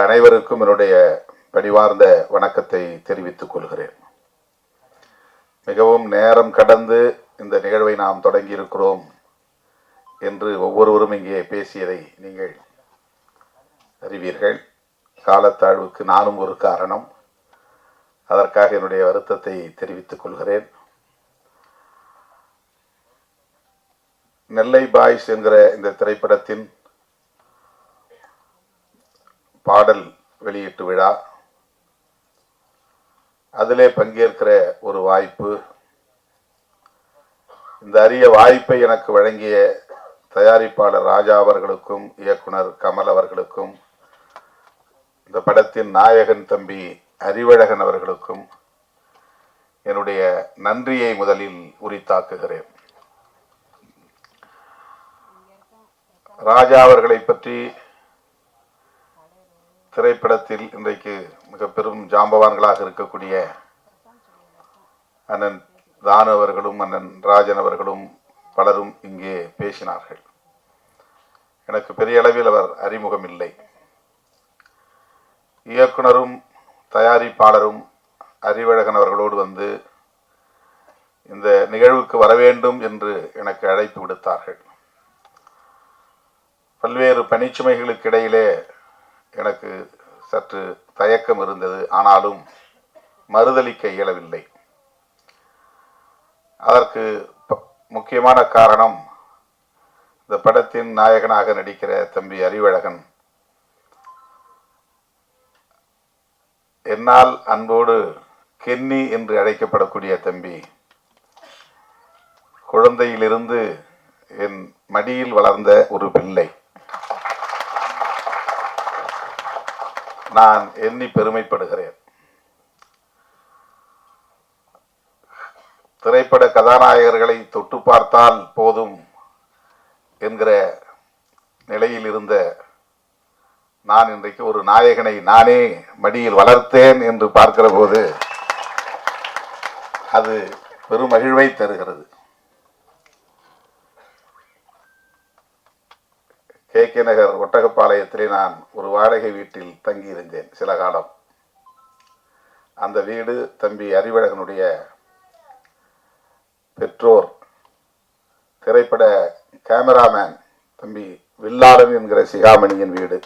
அனைவருக்கும் என்னுடைய பணிவார்ந்த வணக்கத்தை தெரிவித்துக் கொள்கிறேன். மிகவும் நேரம் கடந்து இந்த நிகழ்வை நாம் தொடங்கி இருக்கிறோம் என்று ஒவ்வொருவரும் இங்கே பேசியதை நீங்கள் அறிவீர்கள். காலத்தாழ்வுக்கு நானும் ஒரு காரணம். அதற்காக என்னுடைய வருத்தத்தை தெரிவித்துக் கொள்கிறேன். நெல்லை பாய்ஸ் என்கிற இந்த திரைப்படத்தின் பாடல் வெளியீட்டு விழா, அதிலே பங்கேற்கிற ஒரு வாய்ப்பு, இந்த அரிய வாய்ப்பை எனக்கு வழங்கிய தயாரிப்பாளர் ராஜா அவர்களுக்கும் இயக்குனர் கமல் அவர்களுக்கும் இந்த படத்தின் நாயகன் தம்பி அறிவழகன் அவர்களுக்கும் என்னுடைய நன்றியை முதலில் உரித்தாக்குகிறேன். ராஜா அவர்களை பற்றி திரைப்படத்தில் இன்றைக்கு மிக பெரும் ஜாம்பவான்களாக இருக்கக்கூடிய அண்ணன் தானு அவர்களும் அண்ணன் ராஜன் அவர்களும் பலரும் இங்கே பேசினார்கள். எனக்கு பெரிய அளவில் அவர் அறிமுகம் இல்லை. இயக்குனரும் தயாரிப்பாளரும் அறிவழகன் அவர்களோடு வந்து இந்த நிகழ்வுக்கு வர வேண்டும் என்று எனக்கு அழைப்பு விடுத்தார்கள். பல்வேறு பணிச்சுமைகளுக்கு இடையிலே எனக்கு சற்று தயக்கம் இருந்தது. ஆனாலும் மறுதலிக்க இயலவில்லை. அதற்கு முக்கியமான காரணம், இந்த படத்தின் நாயகனாக நடிக்கிற தம்பி அறிவழகன் என்னால் அன்போடு கென்னி என்று அழைக்கப்படக்கூடிய தம்பி, குழந்தையிலிருந்து என் மடியில் வளர்ந்த ஒரு பிள்ளை. நான் எண்ணி பெருமைப்படுகிறேன். திரைப்பட கதாநாயகர்களை தொட்டு பார்த்தால் போதும் என்கிற நிலையில் இருந்த நான் இன்றைக்கு ஒரு நாயகனை நானே மடியில் வளர்த்தேன் என்று பார்க்கிற போது அது பெரும் மகிழ்வை தருகிறது. கே நகர் ஒட்டகப்பாளையத்திலே நான் ஒரு வாடகை வீட்டில் தங்கியிருந்தேன் சில காலம். அந்த வீடு தம்பி அறிவழகனுடைய பெற்றோர் திரைப்பட கேமராமேன் தம்பி வில்லாளன் என்கிற சிகாமணியின் வீடு.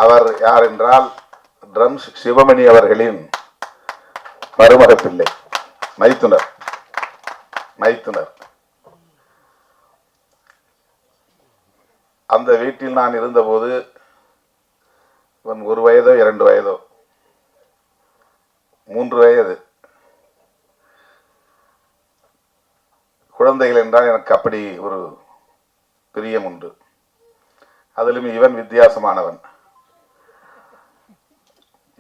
அவர் யார் என்றால் ட்ரம்ஸ் சிவமணி அவர்களின் மருமக பிள்ளை, மைத்துனர். அந்த வீட்டில் நான் இருந்தபோது இவன் 1 வயதோ 2 வயதோ 3 வயது குழந்தைகள் என்றால் எனக்கு அப்படி ஒரு பிரியம் உண்டு. அதிலும் இவன் வித்தியாசமானவன்.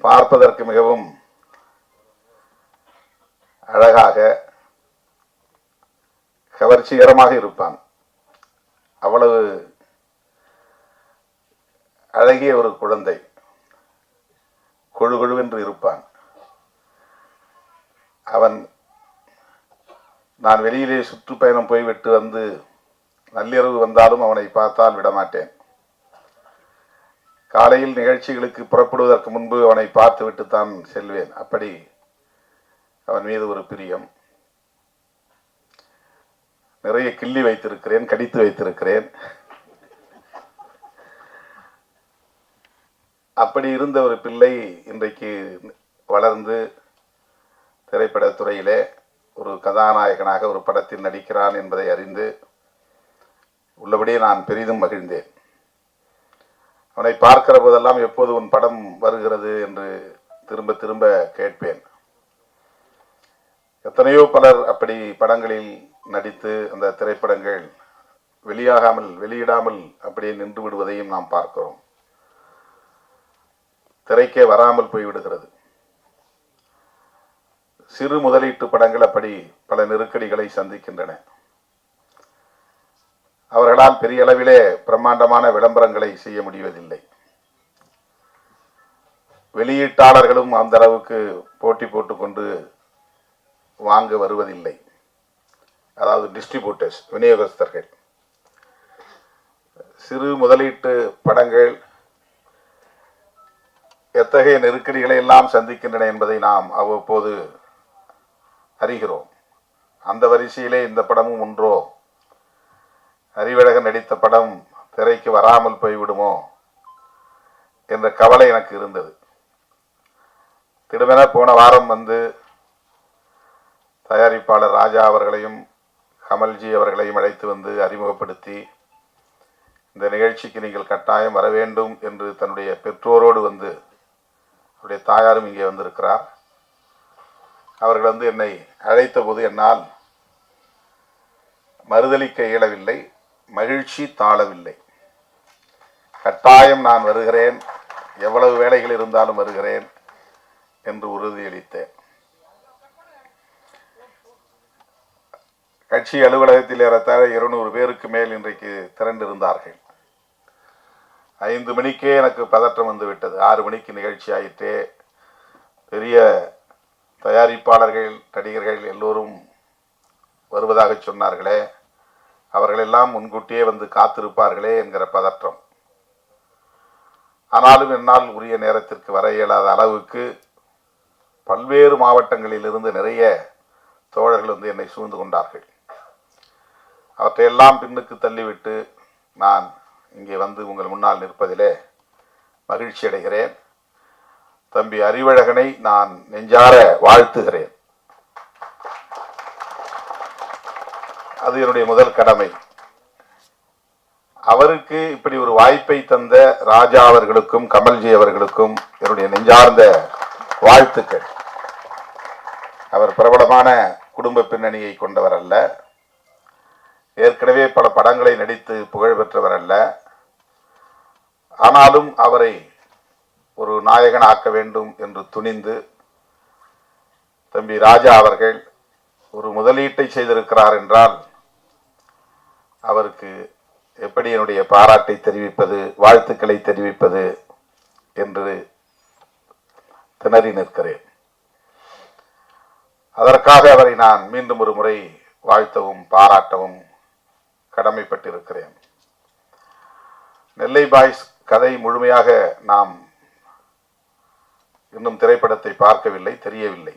பார்ப்பதற்கு மிகவும் அழகாக கவர்ச்சிகரமாக இருப்பான். அவ்வளவு அழகிய ஒரு குழந்தை, கொழுகொழுவென்று இருப்பான். அவன் நான் வெளியிலே சுற்றுப்பயணம் போய்விட்டு வந்து நள்ளிரவு வந்தாலும் அவனை பார்த்தால் விடமாட்டேன். காலையில் நிகழ்ச்சிகளுக்கு புறப்படுவதற்கு முன்பு அவனை பார்த்துவிட்டு தான் செல்வேன். அப்படி அவன் மீது ஒரு பிரியம். நிறைய கிள்ளி வைத்திருக்கிறேன், கடித்து வைத்திருக்கிறேன். அப்படி இருந்த ஒரு பிள்ளை இன்றைக்கு வளர்ந்து திரைப்படத்துறையிலே ஒரு கதாநாயகனாக ஒரு படத்தில் நடிக்கிறான் என்பதை அறிந்து உள்ளபடியே நான் பெரிதும் மகிழ்ந்தேன். அவனை பார்க்கிற போதெல்லாம் எப்போது உன் படம் வருகிறது என்று திரும்ப திரும்ப கேட்பேன். எத்தனையோ பலர் அப்படி படங்களில் நடித்து அந்த திரைப்படங்கள் வெளியிடாமல் அப்படியே நின்று விடுவதையும் நாம் பார்க்கிறோம். திரைக்கே வராமல் போய்விடுகிறது. சிறு முதலீட்டு படங்கள் அப்படி பல நெருக்கடிகளை சந்திக்கின்றன. அவர்களால் பெரிய அளவிலே பிரம்மாண்டமான விளம்பரங்களை செய்ய முடிவதில்லை. வெளியீட்டாளர்களும் அந்த அளவுக்கு போட்டி போட்டுக்கொண்டு வாங்க வருவதில்லை. அதாவது டிஸ்ட்ரிபியூட்டர்ஸ், விநியோகஸ்தர்கள். சிறு முதலீட்டு படங்கள் எத்தகைய நெருக்கடிகளை எல்லாம் சந்திக்கின்றன என்பதை நாம் அவ்வப்போது அறிகிறோம். அந்த வரிசையிலே இந்த படமும் ஒன்றோ? அறிவழகன் நடித்த படம் திரைக்கு வராமல் போய்விடுமோ என்ற கவலை எனக்கு இருந்தது. திடுமென போன வாரம் வந்து தயாரிப்பாளர் ராஜா அவர்களையும் கமல்ஜி அவர்களையும் அழைத்து வந்து அறிமுகப்படுத்தி, இந்த நிகழ்ச்சிக்கு நீங்கள் கட்டாயம் வர வேண்டும் என்று தன்னுடைய பெற்றோரோடு வந்து, அவருடைய தாயாரும் இங்கே வந்திருக்கிறார், அவர்கள் வந்து என்னை அழைத்த போது என்னால் மறுதலிக்க இயலவில்லை, மகிழ்ச்சி தாழவில்லை. கட்டாயம் நான் வருகிறேன், எவ்வளவு வேலைகள் இருந்தாலும் வருகிறேன் என்று உறுதியளித்தேன். கட்சி அலுவலகத்தில் ஏறத்தாழ 200 பேருக்கு மேல் இன்றைக்கு திரண்டிருந்தார்கள். 5 மணிக்கே எனக்கு பதற்றம் வந்து விட்டது. 6 மணிக்கு நிகழ்ச்சி ஆயிற்றே, பெரிய தயாரிப்பாளர்கள் நடிகர்கள் எல்லோரும் வருவதாக சொன்னார்களே, அவர்களெல்லாம் முன்கூட்டியே வந்து காத்திருப்பார்களே என்கிற பதற்றம். ஆனாலும் என்னால் உரிய நேரத்திற்கு வர இயலாத அளவுக்கு பல்வேறு மாவட்டங்களில் இருந்து நிறைய தோழர்கள் வந்து என்னை சூழ்ந்து கொண்டார்கள். அவற்றையெல்லாம் பின்னுக்கு தள்ளிவிட்டு நான் இங்கே வந்து உங்கள் முன்னால் நிற்பதிலே மகிழ்ச்சி அடைகிறேன். தம்பி அறிவழகனை நான் நெஞ்சார வாழ்த்துகிறேன். அது என்னுடைய முதல் கடமை. அவருக்கு இப்படி ஒரு வாய்ப்பை தந்த ராஜா அவர்களுக்கும் கமல்ஜி அவர்களுக்கும் என்னுடைய நெஞ்சார்ந்த வாழ்த்துக்கள். அவர் பிரபலமான குடும்ப பின்னணியை கொண்டவர் அல்ல, ஏற்கனவே பல படங்களை நடித்து புகழ் பெற்றவர் அல்ல. ஆனாலும் அவரை ஒரு நாயகன் ஆக்க வேண்டும் என்று துணிந்து தம்பி ராஜா அவர்கள் ஒரு முதலீட்டை செய்திருக்கிறார் என்றால் அவருக்கு எப்படி என்னுடைய பாராட்டை தெரிவிப்பது, வாழ்த்துக்களை தெரிவிப்பது என்று திணறி நிற்கிறேன். அதற்காக அவரை நான் மீண்டும் ஒரு முறை வாழ்த்தவும் பாராட்டவும் கடமைப்பட்டிருக்கிறேன். நெல்லை பாய்ஸ் கதை முழுமையாக நாம் இன்னும் திரைப்படத்தை பார்க்கவில்லை, தெரியவில்லை.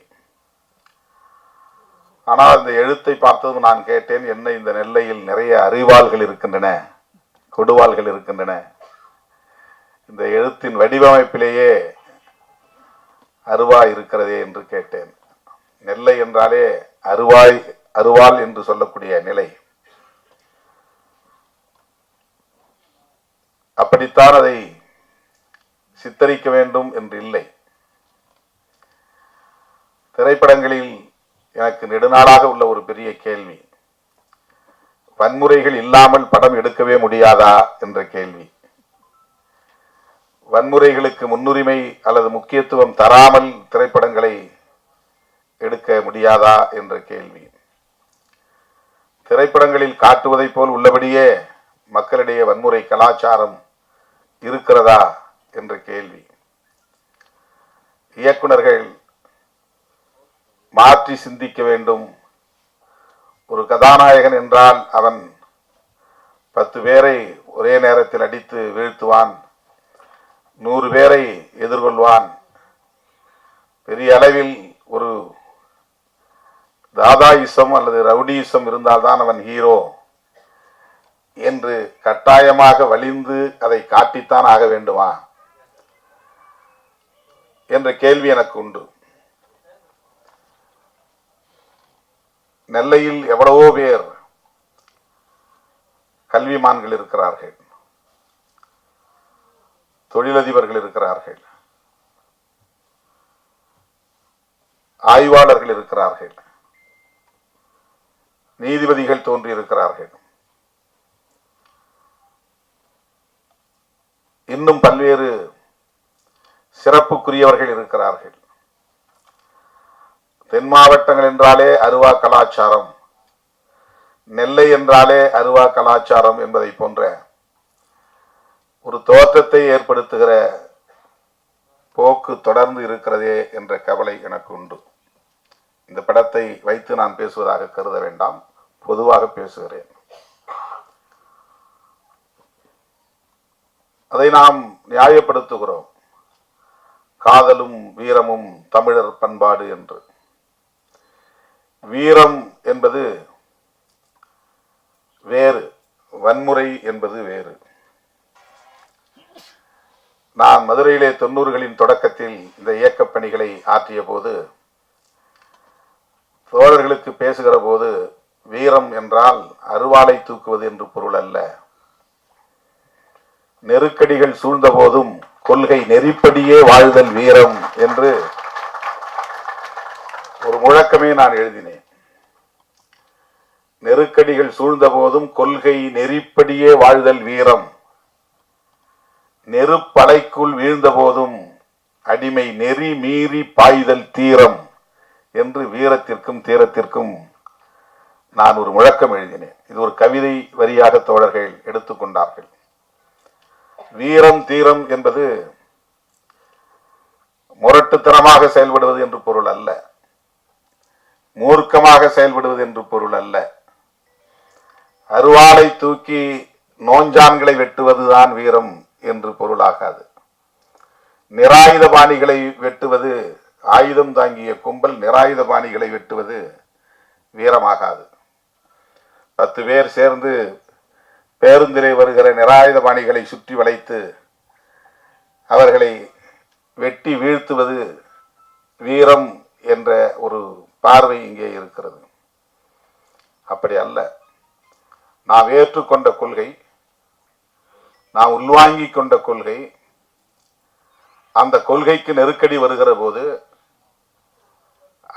ஆனால் இந்த எழுத்தை பார்த்ததும் நான் கேட்டேன், என்ன இந்த நெல்லையில் நிறைய அறிவாள்கள் இருக்கின்றன, கொடுவாள்கள் இருக்கின்றன, இந்த எழுத்தின் வடிவமைப்பிலேயே அருவாய் இருக்கிறதே என்று கேட்டேன். நெல்லை என்றாலே அருவாள் என்று சொல்லக்கூடிய நிலை. அப்படித்தான் அதை சித்தரிக்க வேண்டும் என்று இல்லை. திரைப்படங்களில் எனக்கு நெடுநாளாக உள்ள ஒரு பெரிய கேள்வி, வன்முறைகள் இல்லாமல் படம் எடுக்கவே முடியாதா என்ற கேள்வி. வன்முறைகளுக்கு முன்னுரிமை அல்லது முக்கியத்துவம் தராமல் திரைப்படங்களை எடுக்க முடியாதா என்ற கேள்வி. திரைப்படங்களில் காட்டுவதைப் போல் உள்ளபடியே மக்களிடையே வன்முறை கலாச்சாரம் இருக்கிறதா என்ற கேள்வி. இயக்குனர்கள் மாற்றி சிந்திக்க வேண்டும். ஒரு கதாநாயகன் என்றால் அவன் 10 பேரை ஒரே நேரத்தில் அடித்து வீழ்த்துவான், 100 பேரை எதிர்கொள்வான், பெரிய அளவில் ஒரு தாதாயிசம் அல்லது ரவுடியிசம் இருந்தால்தான் அவன் ஹீரோ என்று கட்டாயமாக வலிந்து அதை காட்டித்தான் ஆக வேண்டுமா என்ற கேள்வி எனக்கு உண்டு. நெல்லையில் எவ்வளவோ பேர் கல்விமான்கள் இருக்கிறார்கள், தொழிலதிபர்கள் இருக்கிறார்கள், ஆய்வாளர்கள் இருக்கிறார்கள், நீதிபதிகள் தோன்றியிருக்கிறார்கள், இன்னும் பல்வேறு சிறப்புக்குரியவர்கள் இருக்கிறார்கள். தென் மாவட்டங்கள் என்றாலே அருவா கலாச்சாரம், நெல்லை என்றாலே அருவா கலாச்சாரம் என்பதை போன்ற ஒரு தோற்றத்தை ஏற்படுத்துகிற போக்கு தொடர்ந்து இருக்கிறதே என்ற கவலை எனக்கு உண்டு. இந்த படத்தை வைத்து நான் பேசுவதாக கருத வேண்டாம், பொதுவாக பேசுகிறேன். அதை நாம் நியாயப்படுத்துகிறோம். காதலும் வீரமும் தமிழர் பண்பாடு என்று. வீரம் என்பது வேறு, வன்முறை என்பது வேறு. நான் மதுரையிலே 90களின் தொடக்கத்தில் இந்த இயக்கப் பணிகளை ஆற்றிய போது தோழர்களுக்கு பேசுகிற போது வீரம் என்றால் அருவாளை தூக்குவது என்று பொருள் அல்ல. நெருக்கடிகள் சூழ்ந்த போதும் கொள்கை நெறிப்படியே வாழ்தல் வீரம் என்று ஒரு முழக்கமே நான் எழுதினேன். நெருக்கடிகள் சூழ்ந்த போதும் கொள்கை நெறிப்படியே வாழ்தல் வீரம், நெருப்பலைக்குள் வீழ்ந்த போதும் அடிமை நெறி மீறி பாய்தல் தீரம் என்று வீரத்திற்கும் தீரத்திற்கும் நான் ஒரு முழக்கம் எழுதினேன். இது ஒரு கவிதை வரியாக தோழர்கள் எடுத்துக்கொண்டார்கள். வீரம் தீரம் என்பது முரட்டுத்தனமாக செயல்படுவது என்று பொருள் அல்ல, மூர்க்கமாக செயல்படுவது என்று பொருள் அல்ல. அருவாளை தூக்கி நோஞ்சான்களை வெட்டுவதுதான் வீரம் என்று பொருளாகாது. நிராயுத பாணிகளை வெட்டுவது, ஆயுதம் தாங்கிய கும்பல் நிராயுத பாணிகளை வெட்டுவது வீரமாகாது. 10 பேர் சேர்ந்து பேருந்திலே வருகிற நிராயுத பாணிகளை சுற்றி வளைத்து அவர்களை வெட்டி வீழ்த்துவது வீரம் என்ற ஒரு பார்வை இங்கே இருக்கிறது. அப்படி அல்ல. நாம் ஏற்றுக்கொண்ட கொள்கை, நாம் உள்வாங்கிக் கொண்ட கொள்கை, அந்த கொள்கைக்கு நெருக்கடி வருகிற போது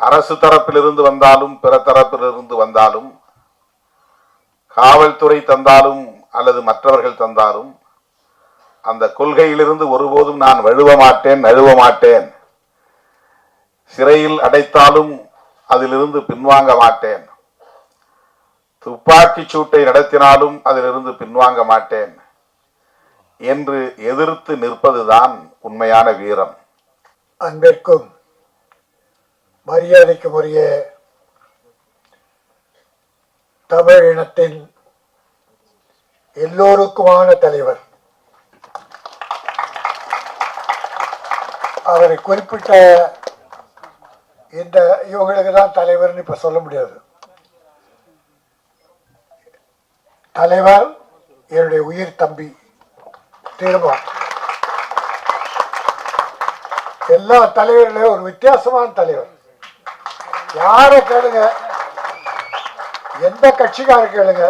அரசு தரப்பிலிருந்து வந்தாலும் பிற தரப்பிலிருந்து வந்தாலும், காவல்துறை தந்தாலும் அல்லது மற்றவர்கள் தந்தாலும், அந்த கொள்கையிலிருந்து ஒருபோதும் நான் வழுவ மாட்டேன், நழுவ மாட்டேன். சிறையில் அடைத்தாலும் அதிலிருந்து பின்வாங்க மாட்டேன். துப்பாக்கி சூட்டை நடத்தினாலும் அதிலிருந்து பின்வாங்க மாட்டேன் என்று எதிர்த்து நிற்பதுதான் உண்மையான வீரம். அன்பிற்கும் மரியாதைக்கும் உரிய தமிழ் இனத்தின் எல்லோருக்குமான தலைவர், அவரை குறிப்பிட்ட இந்த இவங்களுக்கு தான் தலைவர்னு இப்ப சொல்ல முடியாது. தலைவர் என்னுடைய உயிர் தம்பி திரும்ப. எல்லா தலைவர்களையும் ஒரு வித்தியாசமான தலைவர். யாரை கேளுங்க, எந்த கட்சிக்கார கேளுங்க,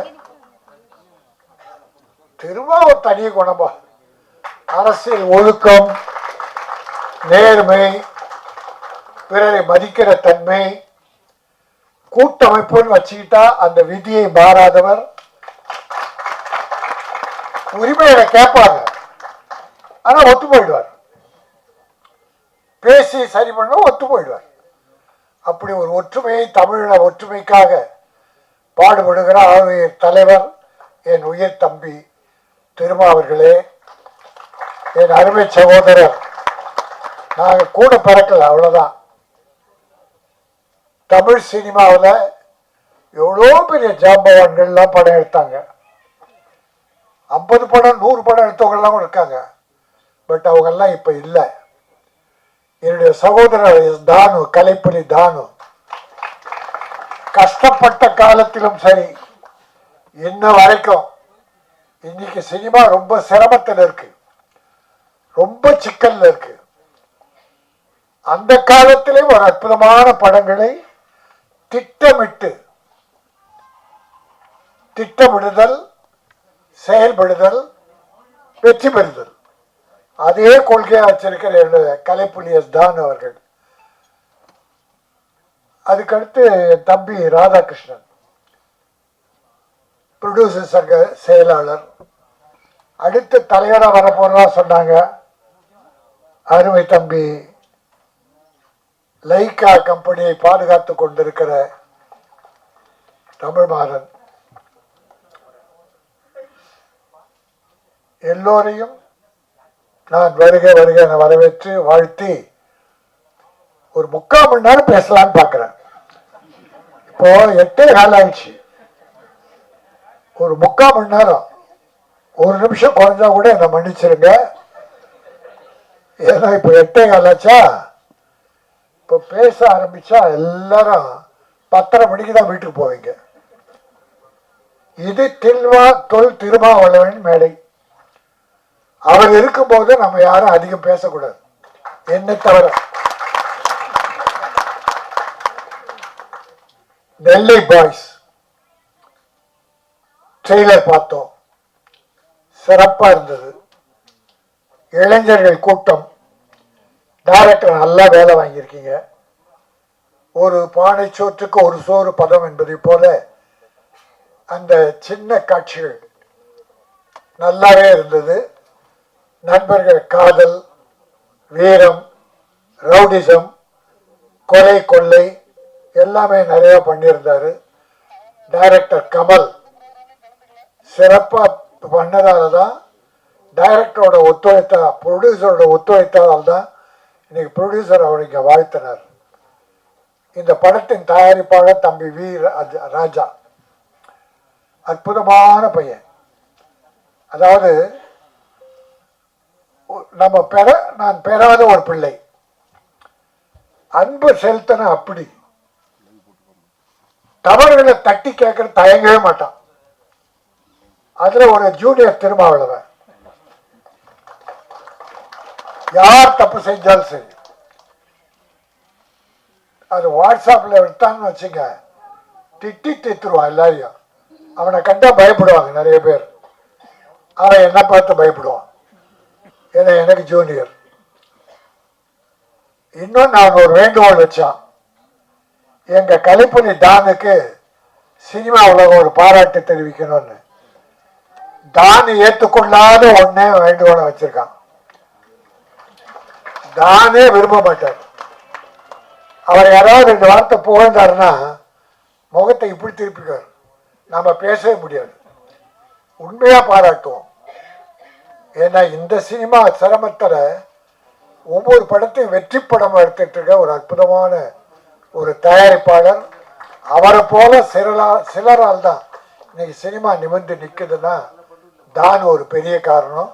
திரும்ப ஒரு தனி குணம்பா. அரசியல் ஒழுக்கம், நேர்மை, பிறரை மதிக்கிற தன்மை, கூட்டமைப்புன்னு வச்சுக்கிட்டா அந்த விதியை மாறாதவர். உரிமையை கேட்பாங்க, ஆனா ஒத்து போயிடுவார். பேசி சரி பண்ண ஒத்து போயிடுவார். அப்படி ஒரு ஒற்றுமையை, தமிழ ஒற்றுமைக்காக பாடுபடுகிற ஆளுநர் தலைவர் என் உயிர் தம்பி திருமாவர்களே, என் அருமை சகோதரர். நாங்கள் கூட பிறக்கல, அவ்வளவுதான். தமிழ் சினிமாவில் எவ்வளோ பெரிய ஜாம்பவான்கள்லாம் படம் எடுத்தாங்க. 50 படம் 100 படம் எடுத்தவங்கெல்லாம் இருக்காங்க. பட் அவங்கெல்லாம் இப்ப இல்லை. என்னுடைய சகோதரர் தானு, கலைப்புலி தானு, கஷ்டப்பட்ட காலத்திலும் சரி, இன்ன வரைக்கும் இன்னைக்கு சினிமா ரொம்ப சிரமத்தில் இருக்கு, ரொம்ப சிக்கல்ல இருக்கு. அந்த காலத்திலே ஒரு அற்புதமான படங்களை திட்டமிடுதல், செயல்படுதல், வெற்றி பெறுதல், அதே கொள்கையா வச்சிருக்கிற என்னுடைய கலைப்புலி தான் அவர்கள். அதுக்கடுத்து தம்பி ராதாகிருஷ்ணன், ப்ரொடியூசர் சங்க செயலாளர். அடுத்த தலைவராக வரப்போறதா சொன்னாங்க. அருமை தம்பி லைக்கா கம்பெனியை பாதுகாத்து கொண்டிருக்கிற தமிழ்மாறன். எல்லோரையும் நான் வருக என வரவேற்று வாழ்த்தி ஒரு 3/4 மணி நேரம் பேசலான்னு பார்க்கிறேன். இப்போ 8:15 ஆயிடுச்சு. ஒரு 3/4 மணி நேரம், 1 நிமிஷம் குறைஞ்சா கூட என்னை மன்னிச்சிருங்க. ஏன்னா இப்போ 8:15 ஆச்சா, இப்போ பேச ஆரம்பிச்சா எல்லாரும் 10:30 மணிக்கு தான் வீட்டுக்கு போவீங்க. இது தொல் திருமாவளவன் மேடை. அவர் இருக்கும்போது நம்ம யாரும் அதிகம் பேசக்கூடாது, என்ன தவிர. டெல்லி பாய்ஸ் ட்ரெய்லர் பார்த்தோம், சிறப்பா இருந்தது. இளைஞர்கள் கூட்டம், டைரக்டர் நல்லா வேலை வாங்கியிருக்கீங்க. ஒரு பானை சோற்றுக்கு ஒரு சோறு பதம் என்பதை போல அந்த சின்ன காட்சிகள் நல்லாவே இருந்தது. நண்பர்கள் காதல், வீரம், ரவுடிசம், கொலை கொள்ளை எல்லாமே நிறைய பண்ணியிருந்தாரு. டைரக்டர் கமல் சிறப்பா பண்ணதால தான், டைரக்டரோட ப்ரொடியூசரோட ஒத்துழைத்தால் தான் இன்னைக்கு ப்ரொடியூசர் அவர் இங்கே வாழ்த்தினார். இந்த படத்தின் தயாரிப்பாளர் தம்பி வி ராஜா, அற்புதமான பையன். அதாவது நான் பெறாத ஒரு பிள்ளை, அன்பு செலுத்தின அப்படி தவறுகளை தட்டி கேட்கற தயங்கவே மாட்டான். அதுல ஒரு ஜூனியர் திருமாவளவன், யார் தப்பு செஞ்சாலும் சரி, அது வாட்ஸ்அப்ல விட்டான்னு வச்சுங்க, திட்டி தீத்துருவான் எல்லாரையும். அவனை கண்டா பயப்படுவாங்க நிறைய பேர், அவன் என்ன பார்த்து பயப்படுவான், ஏன்னா எனக்கு ஜூனியர். இன்னும் நான் ஒரு வேண்டுகோள் வச்சான், எங்க கலைப்புலி டானுக்கு சினிமா உலகம் ஒரு பாராட்டு தெரிவிக்கணும்னு. டான் ஏற்றுக்கொள்ளாத ஒன்னே வேண்டுகோளை வச்சிருக்கான். டானே விரும்ப மாட்டார். அவர் யாராவது 2 வார்த்தை புகழ்ந்தாருன்னா முகத்தை இப்படி திருப்பிக்கார், நாம பேசவே முடியாது. உண்மையா பாராட்டுவோம். ஏன்னா இந்த சினிமா சிரமத்தில் ஒவ்வொரு படத்தையும் வெற்றி படம் எடுத்துட்டு இருக்க ஒரு அற்புதமான ஒரு தயாரிப்பாளர். அவரை போல சிலரால் தான் இன்னைக்கு சினிமா நிமிர்ந்து நிற்குதுன்னா தான் ஒரு பெரிய காரணம்.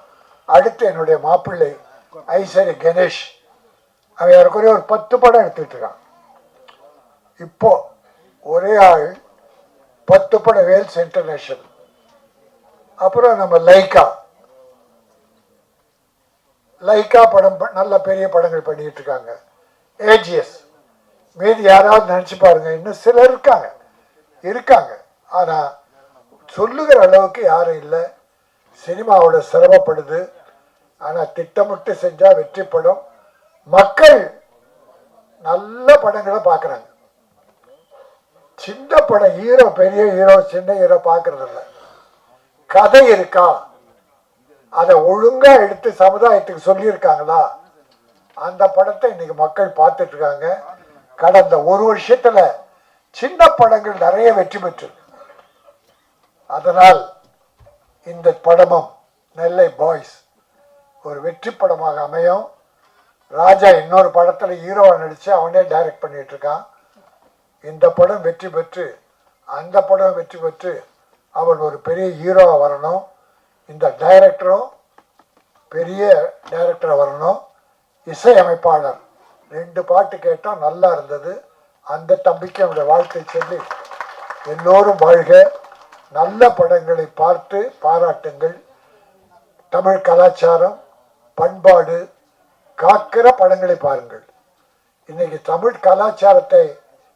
அடுத்து என்னுடைய மாப்பிள்ளை ஐஸ்வரி கணேஷ், அவன் ஏறக்குறைய ஒரு 10 படம் எடுத்துட்டு இருக்கான். இப்போ ஒரே ஆள் 10 படம், வேல்ஸ் இன்டர்நேஷனல். அப்புறம் நம்ம லைக்கா படம் நல்ல பெரிய படங்கள் பண்ணிட்டு இருக்காங்க. ஏஜிஎஸ், மீதி யாராவது நினைச்சு பாருங்க, இன்னும் சிலர் இருக்காங்க. ஆனா சொல்லுகிற அளவுக்கு யாரும் இல்லை. சினிமாவோட சிரமப்படுது. ஆனா திட்டமிட்டு செஞ்சா வெற்றி படம். மக்கள் நல்ல படங்களை பார்க்கறாங்க. சின்ன படம் ஹீரோ, பெரிய ஹீரோ, சின்ன ஹீரோ பார்க்கறது இல்லை. கதை இருக்கா, அதை ஒழுங்கா எடுத்து சமுதாயத்துக்கு சொல்லியிருக்காங்களா, அந்த படத்தை இன்னைக்கு மக்கள் பார்த்துட்டு இருக்காங்க. கடந்த 1 வருஷத்துல சின்ன படங்கள் நிறைய வெற்றி பெற்று, அதனால் இந்த படமும் நெல்லை பாய்ஸ் ஒரு வெற்றி படமாக அமையும். ராஜா இன்னொரு படத்துல ஹீரோவை நடிச்சு அவனே டைரக்ட் பண்ணிட்டு இருக்கான். இந்த படம் வெற்றி பெற்று, அந்த படம் வெற்றி பெற்று அவன் ஒரு பெரிய ஹீரோவா வரணும். இந்த டைரக்டரும் பெரிய டைரக்டரா வரணும். இசை அமைப்பாளர் 2 பாட்டு கேட்டோம், நல்லா இருந்தது. அந்த தம்பிக்கு அவருடைய வாழ்க்கை சொல்லி எல்லோரும் வாழ்க. நல்ல படங்களை பார்த்து பாராட்டுங்கள். தமிழ் கலாச்சாரம் பண்பாடு காக்கிற படங்களை பாருங்கள். இன்னைக்கு தமிழ் கலாச்சாரத்தை